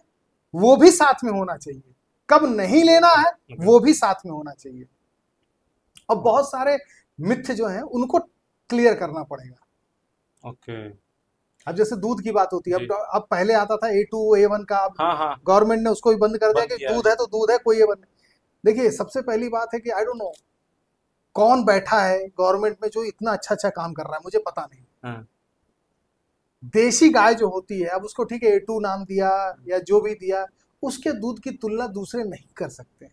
वो भी साथ में होना चाहिए, कब नहीं लेना है वो भी साथ में होना चाहिए। और बहुत सारे मिथ जो हैं उनको क्लियर करना पड़ेगा। ओके। अब जैसे दूध की बात होती है, जी। अब पहले आता था A2 A1 का, अब हाँ हाँ, गवर्नमेंट ने उसको भी बंद कर दिया बंद कि किया है दूध है तो दूध है, कोई A1 नहीं। देखिए सबसे पहली बात है कि आई डोंट नो कौन बैठा है गवर्नमेंट में जो इतना अच्छा अच्छा काम कर रहा है, मुझे पता नहीं। हाँ। देशी गाय जो होती है, अब उसको ठीक है A2 नाम दिया या जो भी दिया, उसके दूध की तुलना दूसरे नहीं कर सकते।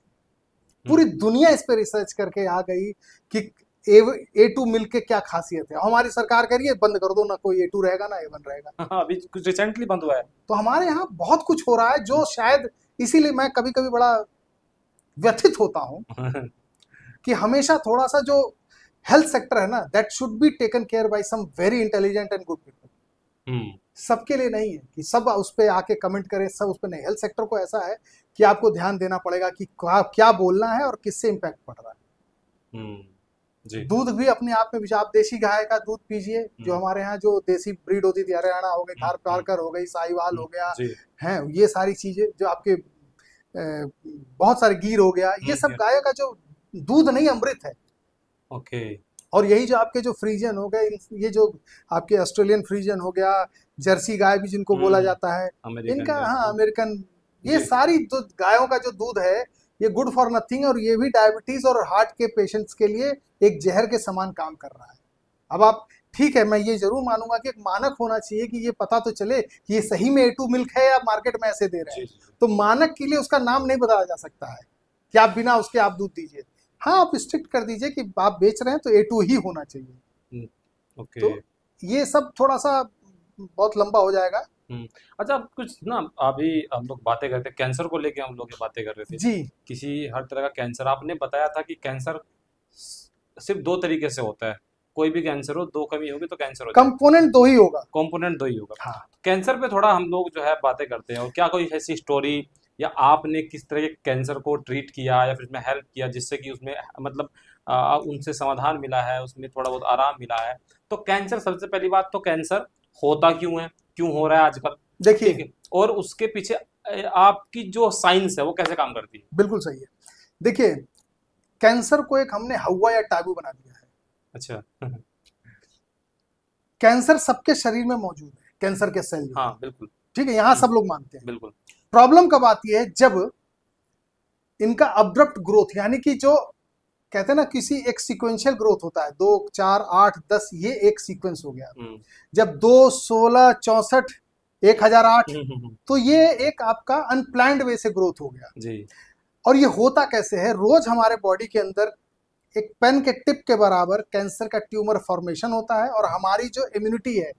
पूरी दुनिया इस पे रिसर्च करके आ गई कि A2 मिल्क के क्या खासियत है। हमारी सरकार कह रही है बंद कर दो, ना कोई A2 रहेगा ना A1 रहेगा। हाँ, अभी कुछ रिसेंटली बंद हुआ है। तो हमारे यहाँ बहुत कुछ हो रहा है जो शायद, इसीलिए मैं कभी कभी बड़ा व्यथित होता हूँ कि हमेशा थोड़ा सा जो हेल्थ सेक्टर है ना, that should be taken care by some very intelligent and good people. सबके लिए नहीं है कि सब उस पर आके कमेंट करें, सब उस पर नहीं। हेल्थ सेक्टर को ऐसा है कि आपको ध्यान देना पड़ेगा कि क्या बोलना है और किससे इम्पैक्ट पड़ रहा है। जी। दूध भी अपने आप में, आप देशी गाय का दूध पीजिए, जो हमारे यहाँ जो देसी ब्रीड होती थी, हरियाणा हो गई, थार पारकर हो गई, साहिवाल हो गया, हैं ये सारी चीजें जो आपके बहुत सारे गीर हो गया, ये सब गायों का जो दूध नहीं अमृत है। ओके। और यही जो आपके जो फ्रीजियन हो गए, ये जो आपके ऑस्ट्रेलियन फ्रीजियन हो गया, जर्सी गाय भी जिनको बोला जाता है, इनका, हाँ अमेरिकन, ये सारी जो गायों का जो दूध है ये गुड फॉर नथिंग, और ये भी डायबिटीज और हार्ट के पेशेंट्स के लिए एक जहर के समान काम कर रहा है। अब आप, ठीक है, मैं ये जरूर मानूंगा कि एक मानक होना चाहिए कि ये पता तो चले कि ये सही में A2 मिल्क है या मार्केट में ऐसे दे रहे हैं। तो मानक के लिए उसका नाम नहीं बदला जा सकता है कि आप बिना उसके आप दूध दीजिए। हाँ, आप स्ट्रिक्ट कर दीजिए कि आप बेच रहे हैं तो A2 ही होना चाहिए। ओके। तो ये सब थोड़ा सा बहुत लंबा हो जाएगा। अच्छा, कुछ ना अभी हम लोग बातें करते, कैंसर को लेके हम लोग ये बातें कर रहे थे जी। किसी हर तरह का कैंसर, आपने बताया था कि कैंसर सिर्फ दो तरीके से होता है, कोई भी कैंसर हो, दो कमी होगी तो कैंसर हो जाएगा, कंपोनेंट दो ही होगा, कंपोनेंट दो ही होगा। हाँ। कैंसर पे थोड़ा हम लोग जो है बातें करते हैं, और क्या कोई ऐसी स्टोरी या आपने किस तरह के कैंसर को ट्रीट किया या फिर उसमें हेल्प किया जिससे कि उसमें मतलब उनसे समाधान मिला है, उसमें थोड़ा बहुत आराम मिला है? तो कैंसर, सबसे पहली बात तो कैंसर होता क्यों है, क्यों हो रहा है आजकल, देखिए, और उसके पीछे आपकी जो साइंस है वो कैसे काम करती है? बिल्कुल सही है। देखिए, कैंसर को एक हमने हवा या टाबू बना दिया है। अच्छा। कैंसर सबके शरीर में मौजूद है, कैंसर के सेल। हाँ बिल्कुल, ठीक है, यहाँ सब लोग मानते हैं। बिल्कुल। प्रॉब्लम कब आती है, जब इनका अब्रप्ट ग्रोथ, यानी कि जो कहते हैं ना किसी एक सीक्वेंशियल ग्रोथ होता है, 2 4 8 10, ये एक सीक्वेंस हो गया। जब 2 16 64 1008, तो ये एक आपका अनप्लान्ड वे से ग्रोथ हो गया जी। और ये होता कैसे है, रोज हमारे बॉडी के अंदर एक पेन के टिप के बराबर कैंसर का ट्यूमर फॉर्मेशन होता है, और हमारी जो इम्यूनिटी है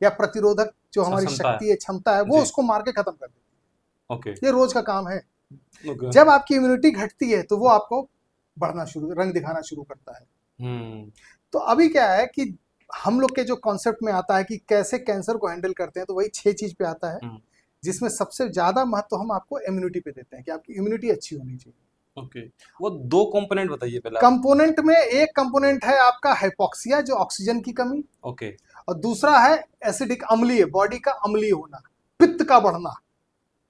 या प्रतिरोधक जो हमारी शक्ति है, क्षमता है, वो उसको मार के खत्म कर देती है। ये रोज का काम है। जब आपकी इम्यूनिटी घटती है तो वो आपको बढ़ना शुरू, रंग दिखाना शुरू करता है। तो अभी क्या है कि हम लोग के जो कॉन्सेप्ट में आता है कि कैसे कैंसर को हैंडल करते हैं, तो वही 6 चीज पे आता है, जिसमें सबसे ज्यादा महत्व हम आपको इम्यूनिटी पे देते हैं कि आपकी इम्यूनिटी अच्छी होनी चाहिए। ओके। वो दो कंपोनेंट बताइए पहले। कंपोनेंट में एक कंपोनेंट है आपका हाइपोक्सिया, जो ऑक्सीजन की कमी। ओके। और दूसरा है एसिडिक, अम्लीय, बॉडी का अम्लीय होना, पित्त का बढ़ना।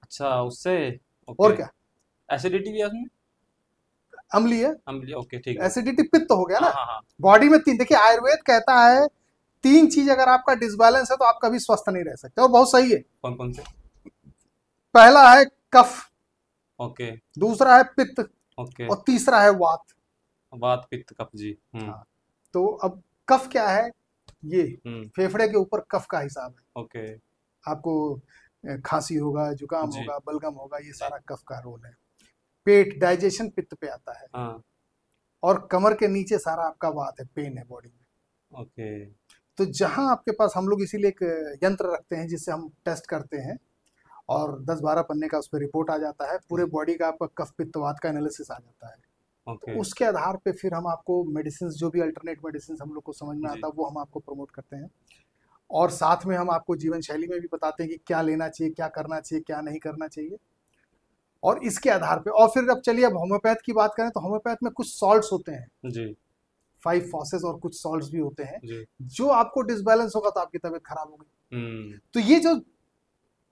अच्छा, उससे और क्या, एसिडिटी भी है उसमें, अम्लीय, अम्लीय, ओके ठीक है। एसिडिटी पित्त हो गया ना। हाँ। बॉडी में 3, देखिए आयुर्वेद कहता है 3 चीज अगर आपका डिसबैलेंस है तो आप कभी स्वस्थ नहीं रह सकते, और बहुत सही है। कौन कौन से? पहला है कफ, ओके। दूसरा है पित्त, ओके। और तीसरा है वात। वात, पित्त, कफ जी। हाँ। तो अब कफ क्या है, ये फेफड़े के ऊपर कफ का हिसाब है। ओके। आपको खांसी होगा, जुकाम होगा, बलगम होगा, ये सारा कफ का रोल है। पेट, डाइजेशन पित्त पे आता है। हाँ। और कमर के नीचे सारा आपका वात है, पेन है बॉडी में। ओके। तो जहां आपके पास, हम लोग इसीलिए एक यंत्र रखते हैं जिससे हम टेस्ट करते हैं, और 10-12 पन्ने का उस पर रिपोर्ट आ जाता है, पूरे बॉडी का आपका कफ पित्त वात का एनालिसिस आ जाता है। तो उसके आधार पे फिर हम आपको मेडिसिन, जो भी अल्टरनेट मेडिसिन हम लोग को समझ में आता है, वो हम आपको प्रमोट करते हैं। और साथ में हम आपको जीवन शैली में भी बताते हैं कि क्या लेना चाहिए, क्या करना चाहिए, क्या नहीं करना चाहिए। और इसके आधार पे, और फिर अब चलिए अब होम्योपैथ की बात करें तो होम्योपैथ में कुछ सॉल्ट्स होते हैं, जी 5 फॉसेस और कुछ सॉल्ट्स भी होते हैं, जी। जो आपको डिसबैलेंस होगा तो आपकी तबीयत खराब होगी। हम्म। तो ये जो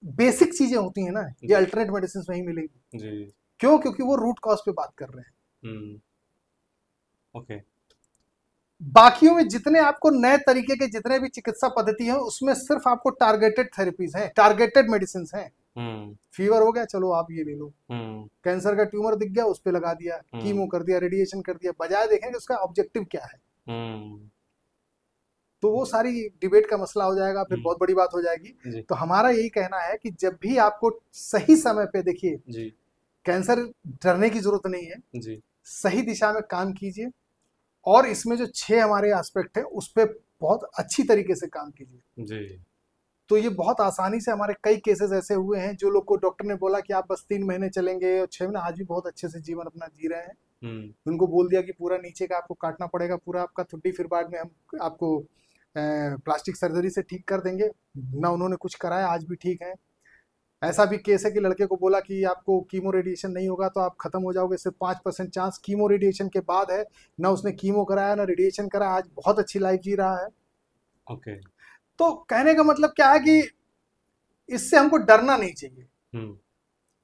बेसिक चीजें होती हैं ना, जी। ये अल्टरनेट मेडिसिन में ही मिलेगी। जी। क्यों? क्योंकि वो रूट कॉज पे बात कर रहे हैं। हम्म। ओके। बाकियों में जितने आपको नए तरीके के जितने भी चिकित्सा पद्धति हैं, उसमें सिर्फ आपको टारगेटेड थेरेपीज हैं, टारगेटेड मेडिसिन हैं। हम्म। फीवर हो गया, चलो आप ये ले लो। हम्म। कैंसर का ट्यूमर दिख गया, उस पे लगा दिया, कीमो कर दिया, रेडिएशन कर दिया, बजाय देखें कि उसका ऑब्जेक्टिव क्या है। हम्म। तो वो सारी डिबेट का मसला हो जाएगा, फिर बहुत बड़ी बात हो जाएगी। जी तो हमारा यही कहना है कि जब भी आपको सही समय पे, देखिए जी कैंसर डरने की जरूरत नहीं है, जी। सही दिशा में काम कीजिए, और इसमें जो 6 हमारे एस्पेक्ट है उस पर बहुत अच्छी तरीके से काम कीजिए। जी। तो ये बहुत आसानी से, हमारे कई केसेस ऐसे हुए हैं जो लोग को डॉक्टर ने बोला कि आप बस 3 महीने चलेंगे, और 6 महीने आज भी बहुत अच्छे से जीवन अपना जी रहे हैं। उनको बोल दिया कि पूरा नीचे का आपको काटना पड़ेगा, पूरा आपका ठुड्डी, फिर बाद में हम आपको प्लास्टिक सर्जरी से ठीक कर देंगे। ना उन्होंने कुछ कराया, आज भी ठीक है। ऐसा भी केस है कि लड़के को बोला कि आपको कीमो रेडिएशन नहीं होगा तो आप खत्म हो जाओगे, सिर्फ 5% चांस कीमो रेडिएशन के बाद है। ना उसने कीमो कराया ना रेडिएशन कराया, आज बहुत अच्छी लाइफ जी रहा है। ओके। तो कहने का मतलब क्या है कि इससे हमको डरना नहीं चाहिए।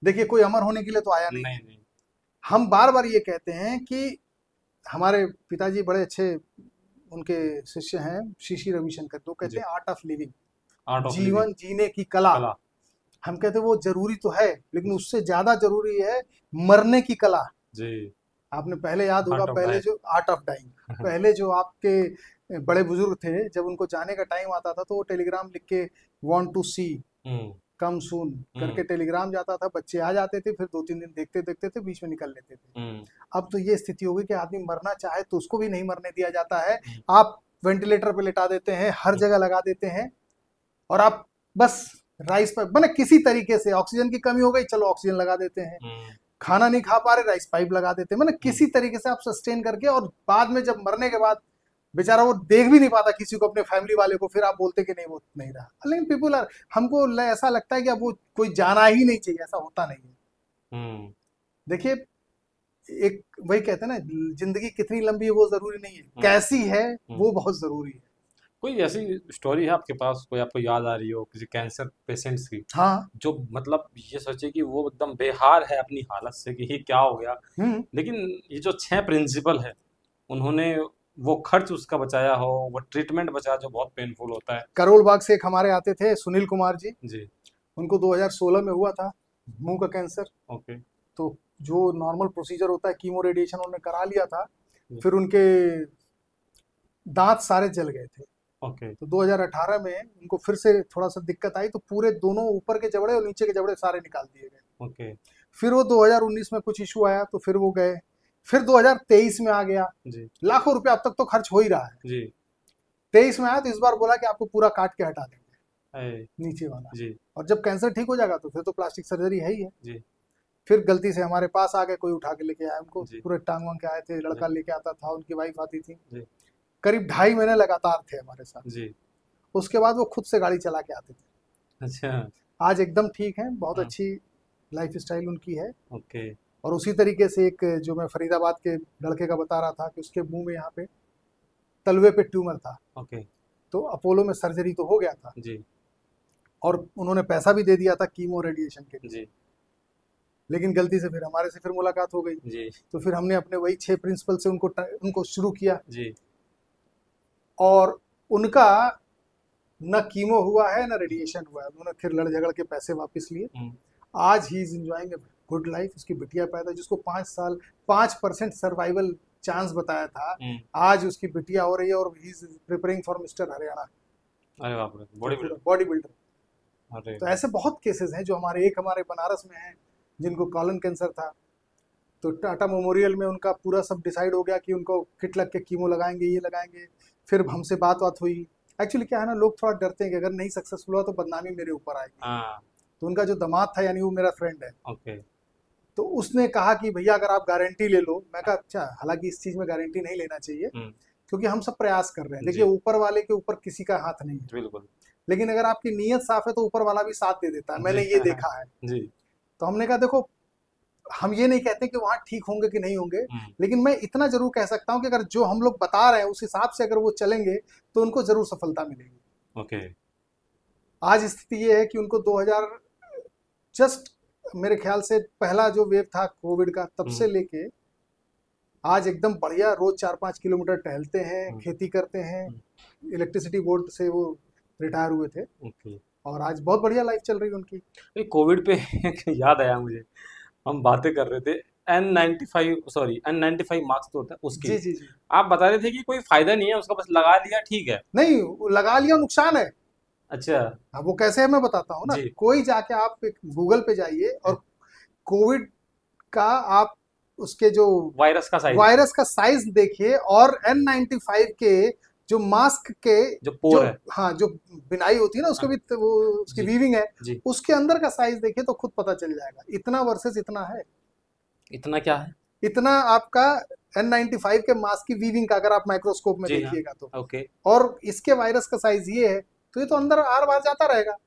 देखिए कोई अमर होने के लिए तो आया नहीं, नहीं। हम बार बार ये कहते हैं कि हमारे पिताजी बड़े अच्छे, उनके शिष्य हैं श्री रविशंकर, तो कहते हैं आर्ट ऑफ लिविंग, जीवन जीने की कला। हम कहते हैं वो जरूरी तो है, लेकिन उससे ज्यादा जरूरी है मरने की कला जी। आपने पहले याद होगा, पहले जो आर्ट ऑफ डाइंग, पहले जो आपके बड़े बुजुर्ग थे, जब उनको जाने का टाइम आता था तो वो टेलीग्राम लिख के वांट टू सी कम सून करके टेलीग्राम जाता था, बच्चे आ जाते थे, फिर 2-3 दिन देखते देखते थे, बीच में निकल लेते थे। अब तो ये स्थिति हो गई कि आदमी मरना चाहे तो उसको भी नहीं मरने दिया जाता है। आप वेंटिलेटर पे लेटा देते हैं, हर जगह लगा देते हैं, और आप बस राइस पाइप, मैंने किसी तरीके से ऑक्सीजन की कमी हो गई, चलो ऑक्सीजन लगा देते हैं, खाना नहीं खा पा रहे, राइस पाइप लगा देते हैं, मैंने किसी तरीके से आप सस्टेन करके, और बाद में जब मरने के बाद बेचारा वो देख भी नहीं पाता किसी को, अपने फैमिली वाले को, फिर आप बोलते कि नहीं वो नहीं रहा। लेकिन पीपल आर, हमको ऐसा लगता है कि अब वो कोई जाना ही नहीं चाहिए, ऐसा होता नहीं है। देखिए एक वही कहते हैं ना, जिंदगी कितनी लंबी है वो जरूरी नहीं है, कैसी है वो बहुत जरूरी है। कोई ऐसी स्टोरी है आपके पास, कोई आपको याद आ रही हो किसी कैंसर पेशेंट्स की? हाँ, जो मतलब ये सोचे कि वो एकदम बेहाल है अपनी हालत से कि ये क्या हो गया, लेकिन ये जो 6 प्रिंसिपल है उन्होंने वो खर्च उसका बचाया हो, वो ट्रीटमेंट बचाया जो बहुत पेनफुल होता है। करोल बाग से एक हमारे आते थे सुनील कुमार जी जी, उनको 2016 में हुआ था मुंह का कैंसर। ओके। तो जो नॉर्मल प्रोसीजर होता है, कीमो रेडिएशन उन्होंने करा लिया था, फिर उनके दांत सारे जल गए थे। ओके। तो 2018 में उनको फिर से थोड़ा सा दिक्कत आई, तो पूरे दोनों ऊपर के जबड़े और नीचे के जबड़े सारे निकाल दिए गए। ओके। फिर वो 2019 में कुछ इशू आया तो फिर वो गए, फिर 2023 में आ गया जी। लाखों रुपए अब तक तो खर्च हो ही रहा है जी। 23 में आया तो इस बार बोला कि आपको पूरा काट के हटा देंगे नीचे वाला जी। और जब कैंसर ठीक हो जाएगा तो फिर तो प्लास्टिक सर्जरी है ही है जी। फिर गलती से हमारे पास आ गए, कोई उठा के लेके आया उनको, पूरे टांग वांग के आए थे, लड़का लेके आता था, उनकी वाइफ आती थी जी। करीब 2.5 महीने लगातार थे हमारे साथ जी। उसके बाद वो खुद से गाड़ी चला के आते थे। अच्छा। आज एकदम ठीक है, बहुत अच्छी लाइफ स्टाइल उनकी है। ओके। और उसी तरीके से एक जो मैं फरीदाबाद के लड़के का बता रहा था कि उसके मुंह में यहाँ पे तलवे पे ट्यूमर था। ओके। तो अपोलो में सर्जरी तो हो गया था जी, और उन्होंने पैसा भी दे दिया था कीमो रेडिएशन के जी, लेकिन गलती से फिर हमारे से फिर मुलाकात हो गई जी। तो फिर हमने अपने वही 6 प्रिंसिपल से उनको शुरू किया जी। और उनका न कीमो हुआ है न रेडिएशन हुआ है, उन्होंने फिर लड़ झगड़ के पैसे वापस लिए। आज he is enjoying good life. उसकी बिटिया पैदा, जिसको 5 साल 5% सर्वाइवल चांस बताया था, आज उसकी बिटिया हो रही है, और he is preparing for mister Haryana. अरे बाप रे, बॉडी बिल्डर। तो ऐसे बहुत केसेस हैं जो हमारे बनारस में हैं जिनको कॉलन कैंसर था, तो टाटा मेमोरियल में उनका पूरा सब डिसाइड हो गया कि उनको किट लग के कीमो लगाएंगे, ये लगाएंगे। फिर हमसे बात हुई। एक्चुअली क्या है ना, लोग थोड़ा डरते हैं कि अगर नहीं सक्सेसफुल हुआ तो बदनामी मेरे ऊपर आएगी। तो उनका जो दामाद था, यानी वो मेरा फ्रेंड है, ओके, तो उसने कहा कि भैया अगर आप गारंटी ले लो। मैं कहा अच्छा, हालांकि इस चीज में गारंटी नहीं लेना चाहिए क्योंकि हम सब प्रयास कर रहे हैं। देखिए ऊपर वाले के ऊपर किसी का हाथ नहीं है, बिल्कुल। लेकिन अगर आपकी नीयत साफ है तो ऊपर वाला भी साथ दे देता है, मैंने जी ये देखा है। जी। तो हमने कहा देखो, हम ये नहीं कहते कि वहाँ ठीक होंगे कि नहीं होंगे, हम्म, लेकिन मैं इतना जरूर कह सकता हूँ कि अगर जो हम लोग बता रहे हैं उस हिसाब से अगर वो चलेंगे तो उनको जरूर सफलता मिलेगी। ओके। आज स्थिति ये है कि उनको 2000 जस्ट मेरे ख्याल से पहला जो वेव था कोविड का, तब से हम्म, लेके आज एकदम बढ़िया रोज 4-5 किलोमीटर टहलते हैं, हम्म, खेती करते हैं। हम्म, इलेक्ट्रिसिटी बोर्ड से वो रिटायर हुए थे ओके। और आज बहुत बढ़िया लाइफ चल रही है उनकी। ये कोविड पे एक याद आया मुझे, हम बातें कर रहे थे N95, सॉरी N95 मास्क तो होता है उसकी। जी जी जी। आप बता रहे थे कि कोई फायदा नहीं है उसका, बस लगा लिया ठीक है। नहीं, वो लगा लिया नुकसान है। अच्छा। अब वो कैसे है मैं बताता हूँ ना। जी। कोई जाके आप गूगल पे जाइए और कोविड का आप उसके जो वायरस का साइज, वायरस का साइज देखिए और N95 के जो मास्क के जो जो, पोर है। हाँ, जो बिनाई होती है ना उसके हाँ, भी तो वो उसकी जी वीविंग है, जी। उसके अंदर का साइज देखिए तो खुद पता चल जाएगा। इतना वर्सेस इतना है। इतना क्या है? इतना आपका N95 के मास्क की वीविंग का अगर आप माइक्रोस्कोप में जी हाँ। देखिएगा तो, ओके। और इसके वायरस का साइज ये है, तो ये तो अंदर आर बार जाता रहेगा।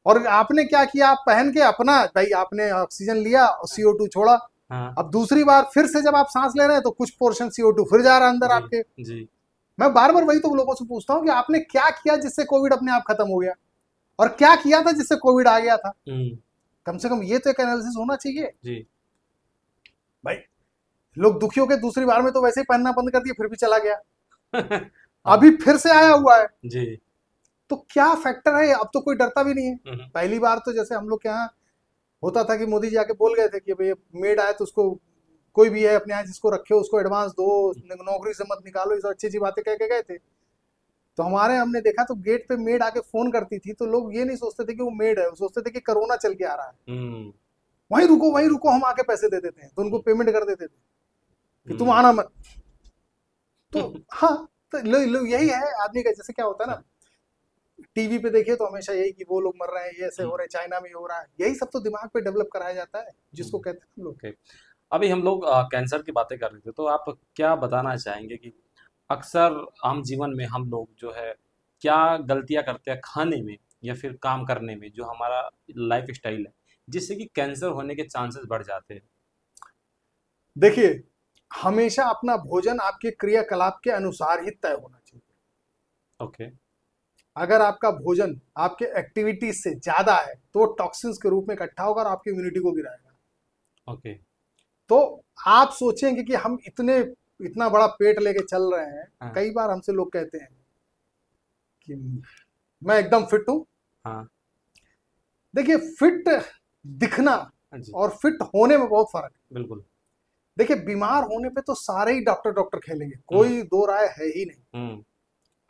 और आपने क्या किया, आप पहन के अपना भाई आपने ऑक्सीजन लिया और CO2 छोड़ा। हाँ। अब दूसरी बार फिर से जब आप सांस ले रहे हैं तो कुछ पोर्शन CO2 फिर जा रहा है अंदर जी आपके। जी। मैं बार बार वही तो लोगों से पूछता हूँ कि आपने क्या किया जिससे कोविड अपने आप खत्म हो गया, और क्या किया था जिससे कोविड आ गया था। हम्म। कम से कम ये तो एक एनालिसिस होना चाहिए जी। भाई। लोग दुखी होकर दूसरी बार में तो वैसे ही पहनना बंद कर दिया, फिर भी चला गया, हाँ। अभी फिर से आया हुआ है। जी। तो क्या फैक्टर है, अब तो कोई डरता भी नहीं है। हम्म, पहली बार तो जैसे हम लोग के यहाँ होता था कि मोदी जी आके बोल गए थे कि भाई मेड आए तो उसको, कोई भी है अपने यहाँ जिसको रखे हो उसको एडवांस दो, नौकरी से मत निकालो, ये सब अच्छी अच्छी बातें कह के गए थे। तो हमारे हमने देखा तो गेट पे मेड आके फोन करती थी तो लोग ये नहीं सोचते थे कि वो मेड है, वो सोचते थे कि कोरोना चल के आ रहा है। हम्म, वहीं रुको, हम आके पैसे दे देते हैं, तो उनको पेमेंट कर देते थे कि तुम हम्म, आना मत। तो हाँ, तो यही है आदमी का। जैसे क्या होता है ना, टीवी पे देखिए तो हमेशा यही कि वो लोग मर रहे हैं, ये ऐसे हो रहे हैं, चाइना में ये हो रहा है, यही सब तो दिमाग पे डेवलप कराया जाता है जिसको कहते हैं हम लोग। ओके। अभी हम लोग कैंसर की बातें कर रहे थे, तो आप क्या बताना चाहेंगे कि अक्सर आम जीवन में हम लोग जो है क्या गलतियां करते हैं खाने में या फिर काम करने में, जो हमारा लाइफ स्टाइल है, जिससे कि कैंसर होने के चांसेस बढ़ जाते हैं? देखिए, हमेशा अपना भोजन आपके क्रियाकलाप के अनुसार ही तय होना चाहिए। ओके। अगर आपका भोजन आपके एक्टिविटीज से ज्यादा है तो वो टॉक्सिन्स के रूप में इकट्ठा होगा और आपकी इम्यूनिटी को गिराएगा। ओके। तो आप सोचेंगे कि हम इतना बड़ा पेट लेके चल रहे हैं। हाँ। कई बार हमसे लोग कहते हैं कि मैं एकदम फिट हूं। हाँ। देखिए, फिट दिखना हाँ जी। और फिट होने में बहुत फर्क है। बिल्कुल। देखिए, बीमार होने पे तो सारे ही डॉक्टर डॉक्टर खेलेंगे, हम्म। कोई दो राय है ही नहीं। हम्म।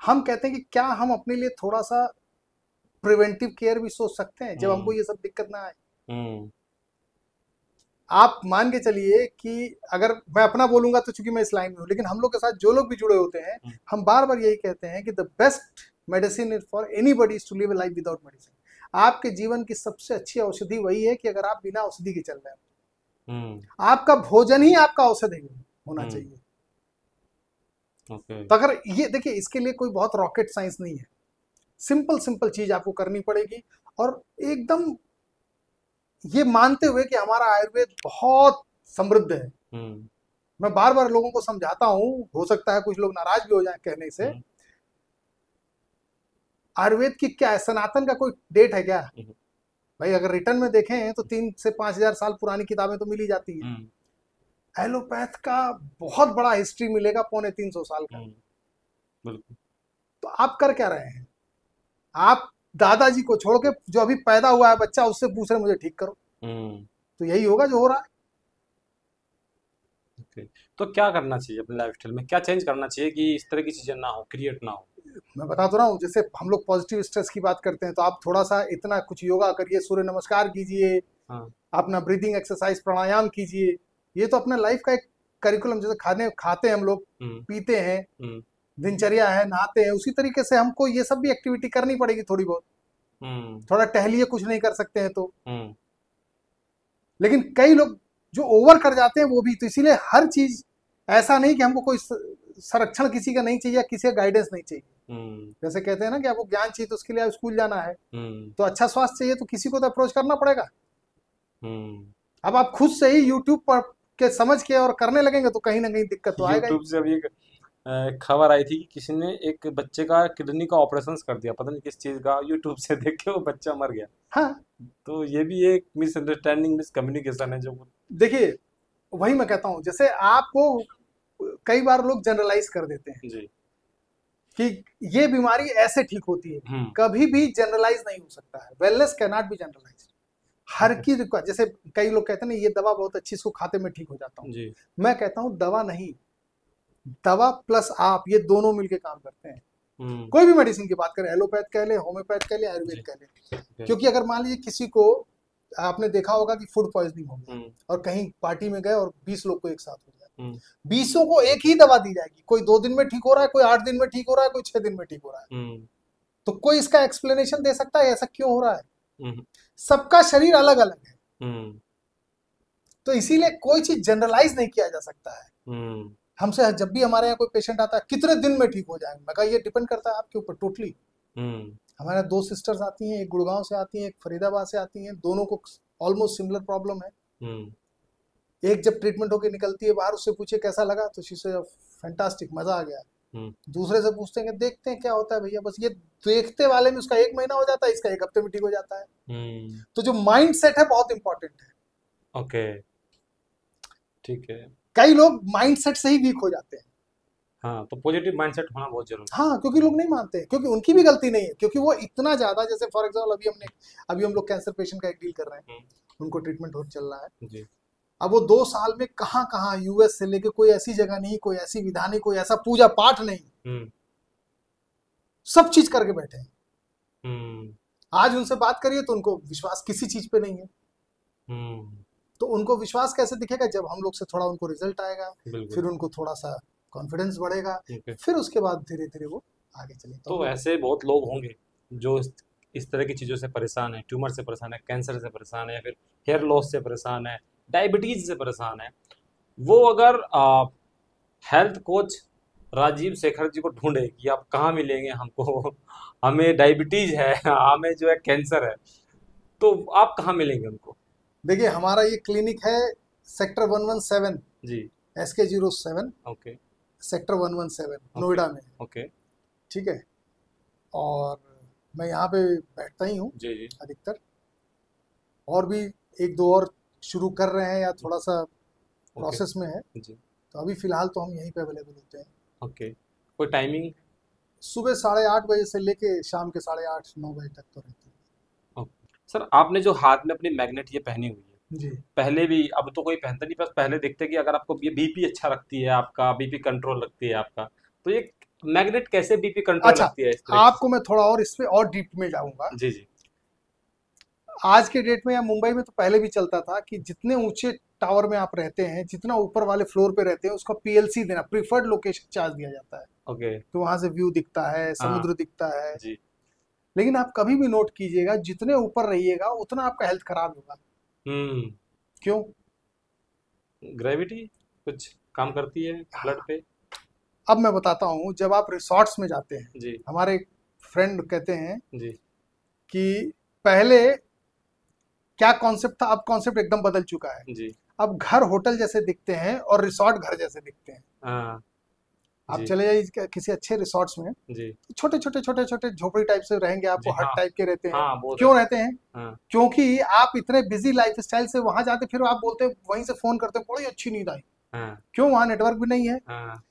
हम कहते हैं कि क्या हम अपने लिए थोड़ा सा प्रिवेंटिव केयर भी सोच सकते हैं जब हमको हम्म। ये सब दिक्कत ना आए। हम्म। आप मान के चलिए कि अगर मैं अपना बोलूंगा तो चूंकि मैं इस लाइन में हूँ, लेकिन हम लोग के साथ जो लोग भी जुड़े होते हैं, हम्म, हम बार बार यही कहते हैं कि the best medicine is for anybody is to live a life without medicine. आपके जीवन की सबसे अच्छी औषधि वही है कि अगर आप बिना औषधि के चल रहे हैं। हम्म, आपका भोजन ही आपका औषधि होना हम्म, चाहिए। ओके। तो अगर ये देखिए, इसके लिए कोई बहुत रॉकेट साइंस नहीं है, सिंपल सिंपल चीज आपको करनी पड़ेगी। और एकदम ये मानते हुए कि हमारा आयुर्वेद बहुत समृद्ध है। हम्म। मैं बार बार लोगों को समझाता हूं, हो सकता है कुछ लोग नाराज भी हो जाएं कहने से। हम्म। आयुर्वेद की क्या है, सनातन का कोई डेट है क्या? हम्म। भाई अगर रिटर्न में देखें तो 3 से 5 हजार साल पुरानी किताबें तो मिल ही जाती है। हम्म। एलोपैथ का बहुत बड़ा हिस्ट्री मिलेगा, 250-300 साल का। हम्म, बिल्कुल। तो आप कर क्या रहे हैं? आप दादाजी को छोड़ के जो अभी पैदा हुआ है बच्चा, उससे पूछ रहे मुझे ठीक करो। हम्म। तो यही होगा जो हो रहा है। ओके। तो क्या करना चाहिए अपने लाइफस्टाइल में, क्या चेंज करना चाहिए कि इस तरह की चीजें ना हो, क्रिएट ना हो? मैं बता तो रहा हूँ, जैसे हम लोग पॉजिटिव स्ट्रेस की बात करते हैं तो आप थोड़ा सा इतना कुछ योगा करिए, सूर्य नमस्कार कीजिए, हाँ। अपना ब्रीदिंग एक्सरसाइज प्राणायाम कीजिए। ये तो अपना लाइफ का एक करिकुलम, जैसे खाने खाते हैं हम लोग, हम्म। पीते हैं, हम्म। दिनचर्या है, नहाते हैं, उसी तरीके से हमको ये सब भी एक्टिविटी करनी पड़ेगी थोड़ी बहुत। हम्म। थोड़ा टहलिए, कुछ नहीं कर सकते हैं तो। हम्म। लेकिन कई लोग जो ओवर कर जाते हैं वो भी, तो इसीलिए हर चीज ऐसा नहीं कि हमको कोई संरक्षण किसी का नहीं चाहिए, किसी का गाइडेंस नहीं चाहिए। जैसे कहते हैं ना कि आपको ज्ञान चाहिए तो उसके लिए आप स्कूल जाना है, हम्म। तो अच्छा स्वास्थ्य चाहिए तो किसी को तो अप्रोच करना पड़ेगा। हम्म। अब आप खुद से ही यूट्यूब पर के समझ के और करने लगेंगे तो कहीं ना कहीं दिक्कत तो आएगा ही। यूट्यूब से अभी एक खबर आई थी कि किसी ने एक बच्चे का किडनी का ऑपरेशन कर दिया, पता नहीं किस चीज का, यूट्यूब से देख के वो बच्चा मर गया। हाँ, तो ये भी एक मिसअंडरस्टैंडिंग, मिसकम्युनिकेशन है जो। देखिए वही मैं कहता हूँ, जैसे आपको कई बार लोग जनरलाइज कर देते हैं जी। कि ये बीमारी ऐसे ठीक होती है, हम्म। कभी भी जनरलाइज नहीं हो सकता है। Wellness can not be generalize. हर ओके। की जैसे कई लोग कहते हैं ना ये दवा बहुत अच्छी, इसको खाते में ठीक हो जाता हूँ। जी। मैं कहता हूँ दवा नहीं, दवा प्लस आप, ये दोनों मिलके काम करते हैं। हम्म। कोई भी मेडिसिन की बात करें, एलोपैथ कह ले, होम्योपैथ कह ले, जी। आयुर्वेद कह ले। ओके। क्योंकि अगर मान लीजिए किसी को, आपने देखा होगा कि फूड पॉइजनिंग हो गया हम्म। और कहीं पार्टी में गए और 20 लोग को एक साथ हो गया, हम्म। 20 को एक ही दवा दी जाएगी। कोई 2 दिन में ठीक हो रहा है, कोई 8 दिन में ठीक हो रहा है, कोई 6 दिन में ठीक हो रहा है। हम्म। तो कोई इसका एक्सप्लेनेशन दे सकता है ऐसा क्यों हो रहा है? हम्म। सबका शरीर अलग अलग है, हम्म। तो इसीलिए कोई चीज जनरलाइज नहीं किया जा सकता है। हम्म। हमसे जब भी हमारे यहाँ कोई पेशेंट आता है, कितने दिन में ठीक हो जाएंगे, मैं कहा ये डिपेंड करता है आपके ऊपर टोटली। हम्म। हमारे यहाँ 2 सिस्टर्स आती हैं, एक गुड़गांव से आती हैं, एक फरीदाबाद से आती हैं, दोनों को ऑलमोस्ट सिमिलर प्रॉब्लम है। हम्म। एक जब ट्रीटमेंट होकर निकलती है बाहर, उससे पूछे कैसा लगा, तो शी से फैंटास्टिक, मजा आ गया। हम्म। दूसरे से पूछते हैं कि देखते हैं क्या होता है भैया, बस ये देखते वाले में उसका 1 महीना हो जाता है, इसका 1 हफ्ते में ठीक हो जाता है। हम्म। तो जो माइंड सेट है बहुत इंपॉर्टेंट है। ओके। ठीक है। कई लोग माइंड सेट से ही वीक हो जाते हैं। हाँ, तो पॉजिटिव माइंडसेट होना बहुत जरूरी हाँ, क्योंकि लोग नहीं मानते, क्योंकि उनकी भी गलती नहीं है, क्योंकि वो इतना ज्यादा, जैसे फॉर एग्जाम्पल अभी हम लोग कैंसर पेशेंट का एक डील कर रहे है। हैं, उनको ट्रीटमेंट हो चल रहा है। जी। अब वो 2 साल में कहाँ कहाँ, यूएस से लेके कोई ऐसी जगह नहीं, कोई ऐसी विधा नहीं, कोई ऐसा पूजा पाठ नहीं, हम्म। सब चीज करके बैठे हैं। हम्म। आज उनसे बात करिए तो उनको विश्वास किसी चीज पे नहीं है। हम्म। तो उनको विश्वास कैसे दिखेगा? जब हम लोग से थोड़ा उनको रिजल्ट आएगा, बिल्कुल। फिर उनको थोड़ा सा कॉन्फिडेंस बढ़ेगा, ओके। फिर उसके बाद धीरे धीरे वो आगे चलेगा। तो ऐसे बहुत लोग होंगे जो इस तरह की चीज़ों से परेशान है, ट्यूमर से परेशान है, कैंसर से परेशान है, या फिर हेयर लॉस से परेशान है, डायबिटीज से परेशान है। वो अगर हेल्थ कोच राजीव शेखर जी को ढूंढे कि आप कहाँ मिलेंगे हमको, हमें डायबिटीज है, हमें जो है कैंसर है, तो आप कहाँ मिलेंगे उनको? देखिए हमारा ये क्लिनिक है सेक्टर 117, जी। SK07, okay. Sector 117 okay. Noida में, ओके। ठीक है। और मैं यहाँ पे बैठता ही हूँ जी। जी। अधिकतर, और भी 1-2 और शुरू कर रहे हैं या थोड़ा सा ओके। प्रोसेस में है। जी। तो अभी फिलहाल तो हम यहीं पे अवेलेबल होते हैं। ओके। कोई टाइमिंग? सुबह 8:30 बजे से लेके शाम के 8:30-9 बजे तक तो रहते ओके सर, आपने जो हाथ में अपनी मैग्नेट ये पहनी हुई है, हैं जी। पहले भी, अब तो कोई पहनता नहीं, बस पहले देखते कि अगर आपको ये बीपी अच्छा रखती है, आपका बीपी कंट्रोल रखती है आपका, तो ये मैग्नेट कैसे बीपी कंट्रोल अच्छा, रखती है इस तरह की? आपको मैं थोड़ा और इस पे और डीप में जाऊंगा। जी। जी। आज के डेट में या मुंबई में तो पहले भी चलता था कि जितने ऊंचे टावर में आप रहते हैं, जितना ऊपर वाले फ्लोर पे रहते हैं, उसका PLC देना, प्रीफर्ड लोकेशन चार्ज दिया जाता है। ओके। तो वहां से व्यू दिखता है, हाँ। समुद्र दिखता है। जी। लेकिन आप कभी भी नोट कीजिएगा, जितने ऊपर रहिएगा उतना आपका हेल्थ खराब होगा। हम्म। क्यों? ग्रेविटी कुछ काम करती है ब्लड पे? अब मैं बताता हूँ, जब आप रिसॉर्ट्स में जाते हैं, जी। हमारे फ्रेंड कहते हैं जी। कि पहले क्या कॉन्सेप्ट था, अब कॉन्सेप्ट एकदम बदल चुका है। जी। अब घर होटल जैसे दिखते हैं और रिसॉर्ट घर जैसे दिखते हैं। हाँ। आप जी। चले जाइए किसी अच्छे रिसॉर्ट्स में, जी। छोटे छोटे छोटे छोटे झोपड़ी टाइप से रहेंगे, आपको जी। हट हाँ। टाइप के रहते हैं। हाँ, बहुत क्यों है। रहते हैं? हाँ। क्योंकि आप इतने बिजी लाइफ स्टाइल से वहां जाते, फिर आप बोलते हैं, वहीं से फोन करते हैं, बड़ी अच्छी नींद आई। हाँ। क्यों? वहां नेटवर्क भी नहीं है। हाँ।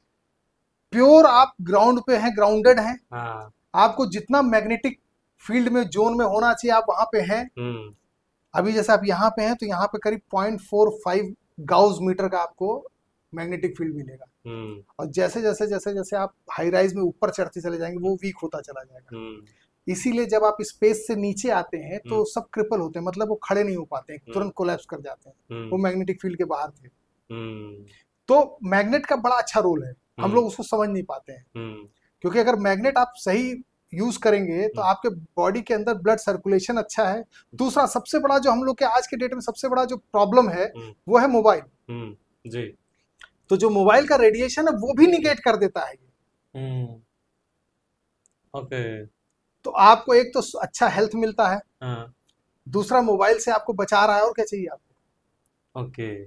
प्योर आप ग्राउंड पे हैं, ग्राउंडेड हैं। हाँ। आपको जितना मैग्नेटिक फील्ड में, जोन में होना चाहिए, आप वहां पे हैं। हम्म। अभी जैसे आप यहाँ पे हैं, तो यहाँ पे करीब 0.45 गाउस मीटर का आपको मैग्नेटिक फील्ड मिलेगा। हम्म। और जैसे जैसे जैसे जैसे आप हाई राइज में ऊपर चढ़ते चले जाएंगे, वो वीक होता चला जाएगा। हम्म। इसीलिए जब आप स्पेस से नीचे आते हैं तो हम्म। सब क्रिपल होते हैं, मतलब वो खड़े नहीं हो पाते हैं, तुरंत कोलैप्स कर जाते हैं। वो हम्म। मैग्नेटिक फील्ड के बाहर थे। हम्म। तो मैग्नेट का बड़ा अच्छा रोल है, हम हम्म। लोग उसको समझ नहीं पाते हैं। हम्म। क्योंकि अगर मैग्नेट आप सही यूज करेंगे तो हम्म। आपके बॉडी के अंदर ब्लड सर्कुलेशन अच्छा है। दूसरा सबसे बड़ा जो हम लोग के आज के डेट में सबसे बड़ा जो प्रॉब्लम है, हम्म। वो है मोबाइल। जी। तो जो मोबाइल का रेडिएशन है वो भी निगेट कर देता है। हम्म। ओके। तो आपको एक तो अच्छा हेल्थ मिलता है, हाँ। दूसरा मोबाइल से आपको बचा रहा है, और क्या चाहिए आपको। ओके।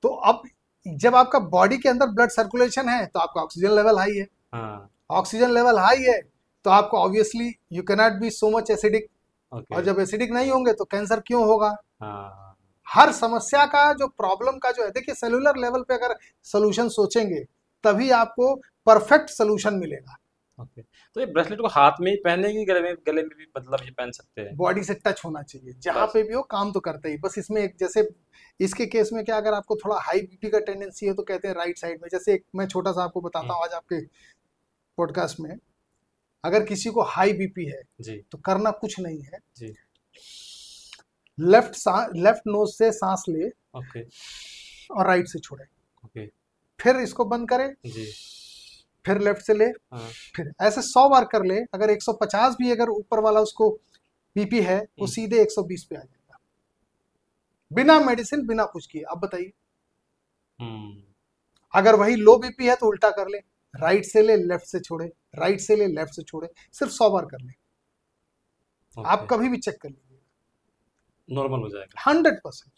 तो अब जब आपका बॉडी के अंदर ब्लड सर्कुलेशन है तो आपका ऑक्सीजन लेवल हाई है, हाँ। ऑक्सीजन लेवल हाई है तो आपको obviously you can not B so much acidic, okay. और जब एसिडिक नहीं होंगे तो कैंसर क्यों होगा। हाँ। हर समस्या का जो प्रॉब्लम का जो है, देखिए सेलुलर लेवल पे अगर सोल्यूशन सोचेंगे तभी आपको परफेक्ट सोल्यूशन मिलेगा। ओके। तो ये ब्रेसलेट को हाथ में ही पहने कि गले में भी मतलब ये पहन सकते हैं? बॉडी से टच होना चाहिए, जहां बस। पे भी हो काम तो करते ही, बस इसमें एक जैसे इसके केस में क्या, अगर आपको थोड़ा हाई बीपी का टेंडेंसी है तो कहते हैं राइट साइड में, जैसे एक मैं छोटा सा आपको बताता हम्म। हूँ आज आपके पॉडकास्ट में, अगर किसी को हाई बीपी है जी। तो करना कुछ नहीं है, जी। लेफ्ट नोज से सांस ले ओके। और राइट से छोड़े, ओके। फिर इसको बंद करें, जी। फिर लेफ्ट से ले, हाँ। फिर ऐसे 100 बार कर ले। अगर 150 भी अगर ऊपर वाला उसको बीपी है वो सीधे 120 पे आ जाएगा, बिना मेडिसिन बिना कुछ किए। अब बताइए, हम्म। अगर वही लो बीपी है तो उल्टा कर ले, राइट से ले लेफ्ट से छोड़े, राइट से ले लेफ्ट से छोड़े, सिर्फ 100 बार कर ले। आप ओके। कभी भी चेक कर लीजिए, नॉर्मल हो जाएगा। 100%।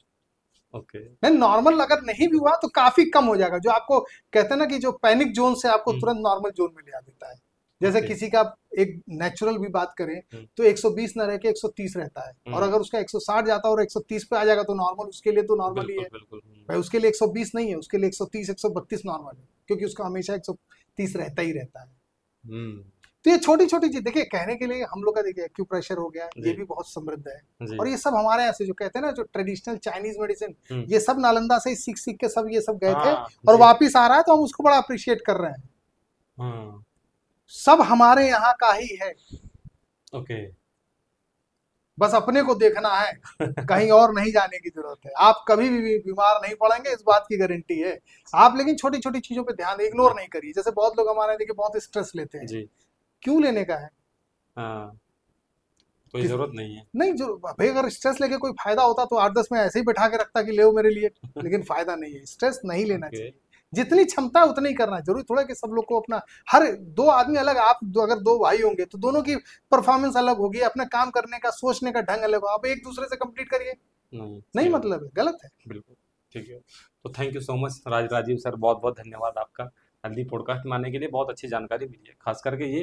ओके। नहीं, नॉर्मल अगर नहीं भी हुआ तो काफी कम हो जाएगा, जो आपको कहते हैं ना कि जो पैनिक जोन से आपको हम्म। तुरंत नॉर्मल जोन में ले आ देता है। जैसे ओके। किसी का एक नेचुरल भी बात करें हम्म। तो 120 ना रह के 130 रहता है, और अगर उसका 160 जाता है और 130 पे आ जाएगा तो नॉर्मल उसके लिए तो नॉर्मल ही बिल्कुल है बिल्कुल। भाई। उसके लिए 120 नहीं है, उसके लिए 130 132 नॉर्मल है, क्योंकि उसका हमेशा 130 रहता ही रहता है। हम्म। तो ये छोटी छोटी चीज देखिए, कहने के लिए हम लोग का देखिए एक्यूप्रेशर हो गया, ये जी। भी बहुत समृद्ध है। जी। और ये सब हमारे यहाँ से जो कहते हैं ना, जो ट्रेडिशनल चाइनीज मेडिसिन, हम्म। ये सब नालंदा से ही सीख सीख के सब ये सब गए थे, हाँ। और जी। वापिस आ रहा है, तो हम उसको बड़ा अप्रिशिएट कर रहे हैं। हाँ। सब हमारे यहाँ का ही है, ओके। बस अपने को देखना है, कहीं और नहीं जाने की जरूरत है। आप कभी भी बीमार नहीं पड़ेंगे, इस बात की गारंटी है। आप लेकिन छोटी छोटी चीजों पे ध्यान इग्नोर नहीं करिए। जैसे बहुत लोग हमारे देखिए बहुत स्ट्रेस लेते हैं, जी। क्यों लेने का है। हाँ। कोई किस जरूरत नहीं है। नहीं, जो भाई अगर स्ट्रेस लेके कोई फायदा होता तो 8-10 में ऐसे ही बैठा के रखता कि ले मेरे लिए, लेकिन फायदा नहीं है, स्ट्रेस नहीं लेना ओके। चाहिए। जितनी क्षमता है उतना ही करना है। जरूरी थोड़ा कि सब लोग को अपना, हर दो आदमी अलग, आप अगर दो भाई होंगे तो दोनों की परफॉर्मेंस अलग होगी, अपने काम करने का सोचने का ढंग अलग होगा। आप एक दूसरे से कंप्लीट करिए, नहीं, नहीं सही बात। मतलब है, गलत है। बिल्कुल। ठीक है। तो thank you so much Rajiv sir, बहुत बहुत धन्यवाद आपका हेल्दी पॉडकास्ट में आने के लिए। बहुत अच्छी जानकारी मिली है, खास करके ये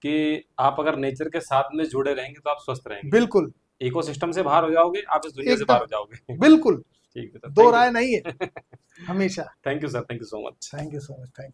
कि आप अगर नेचर के साथ में जुड़े रहेंगे तो आप स्वस्थ रहेंगे। बिल्कुल, इकोसिस्टम से बाहर हो जाओगे, आप इस दुनिया से बाहर एकदम हो जाओगे। बिल्कुल, ठीक है सर, दो थैंक राय यू। नहीं है हमेशा। Thank you sir, thank you so much. Thank you so much, thank you.